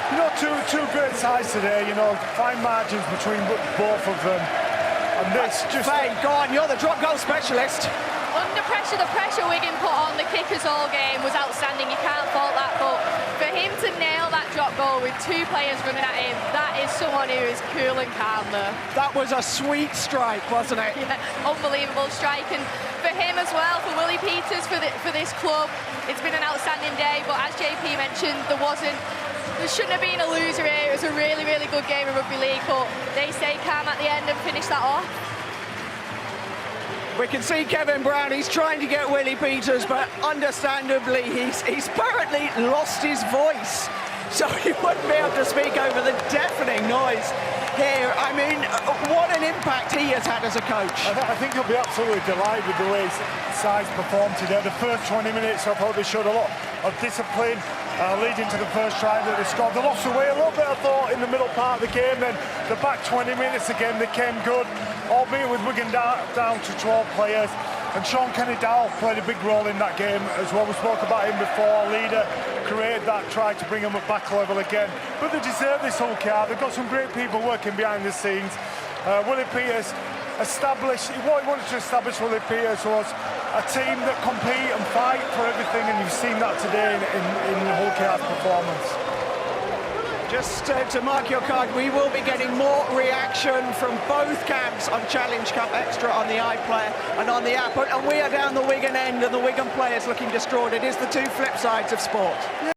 you know, two great sides today. You know, fine margins between both of them. And this just. Faye, go on, you're the drop goal specialist. Under pressure, the pressure Wigan put on the kickers all game was outstanding. You can't fault that, but for him to nail that drop goal with 2 players running at him, that is someone who is cool and calm there. That was a sweet strike, wasn't it? Yeah, unbelievable strike, and for him as well, for Willie Peters, for this club, it's been an outstanding day. But as JP mentioned, there shouldn't have been a loser here. It was a really, really good game of rugby league, but they stayed calm at the end and finished that off. We can see Kevin Brown, he's trying to get Willie Peters, but understandably he's apparently lost his voice, so he wouldn't be able to speak over the deafening noise here. I mean, what an impact he has had as a coach. I think he'll be absolutely delighted with the way his sides performed today. The first 20 minutes, I thought they showed a lot of discipline, leading to the first try that they scored. They lost away a little bit, I thought, in the middle part of the game. Then the back 20 minutes again, they came good, albeit with Wigan down to 12 players. And Sean Kenny-Dowell played a big role in that game as well. We spoke about him before. Leader created that try to bring him at back level again. But they deserve this Hull KR. They've got some great people working behind the scenes. Willie Peters what he wanted to establish, Willie Peters, was a team that compete and fight for everything, and you've seen that today in Hull KR's performance. Just to mark your card, we will be getting more reaction from both camps on Challenge Cup Extra on the iPlayer and on the app. And we are down the Wigan end, and the Wigan players looking distraught. It is the 2 flip sides of sport.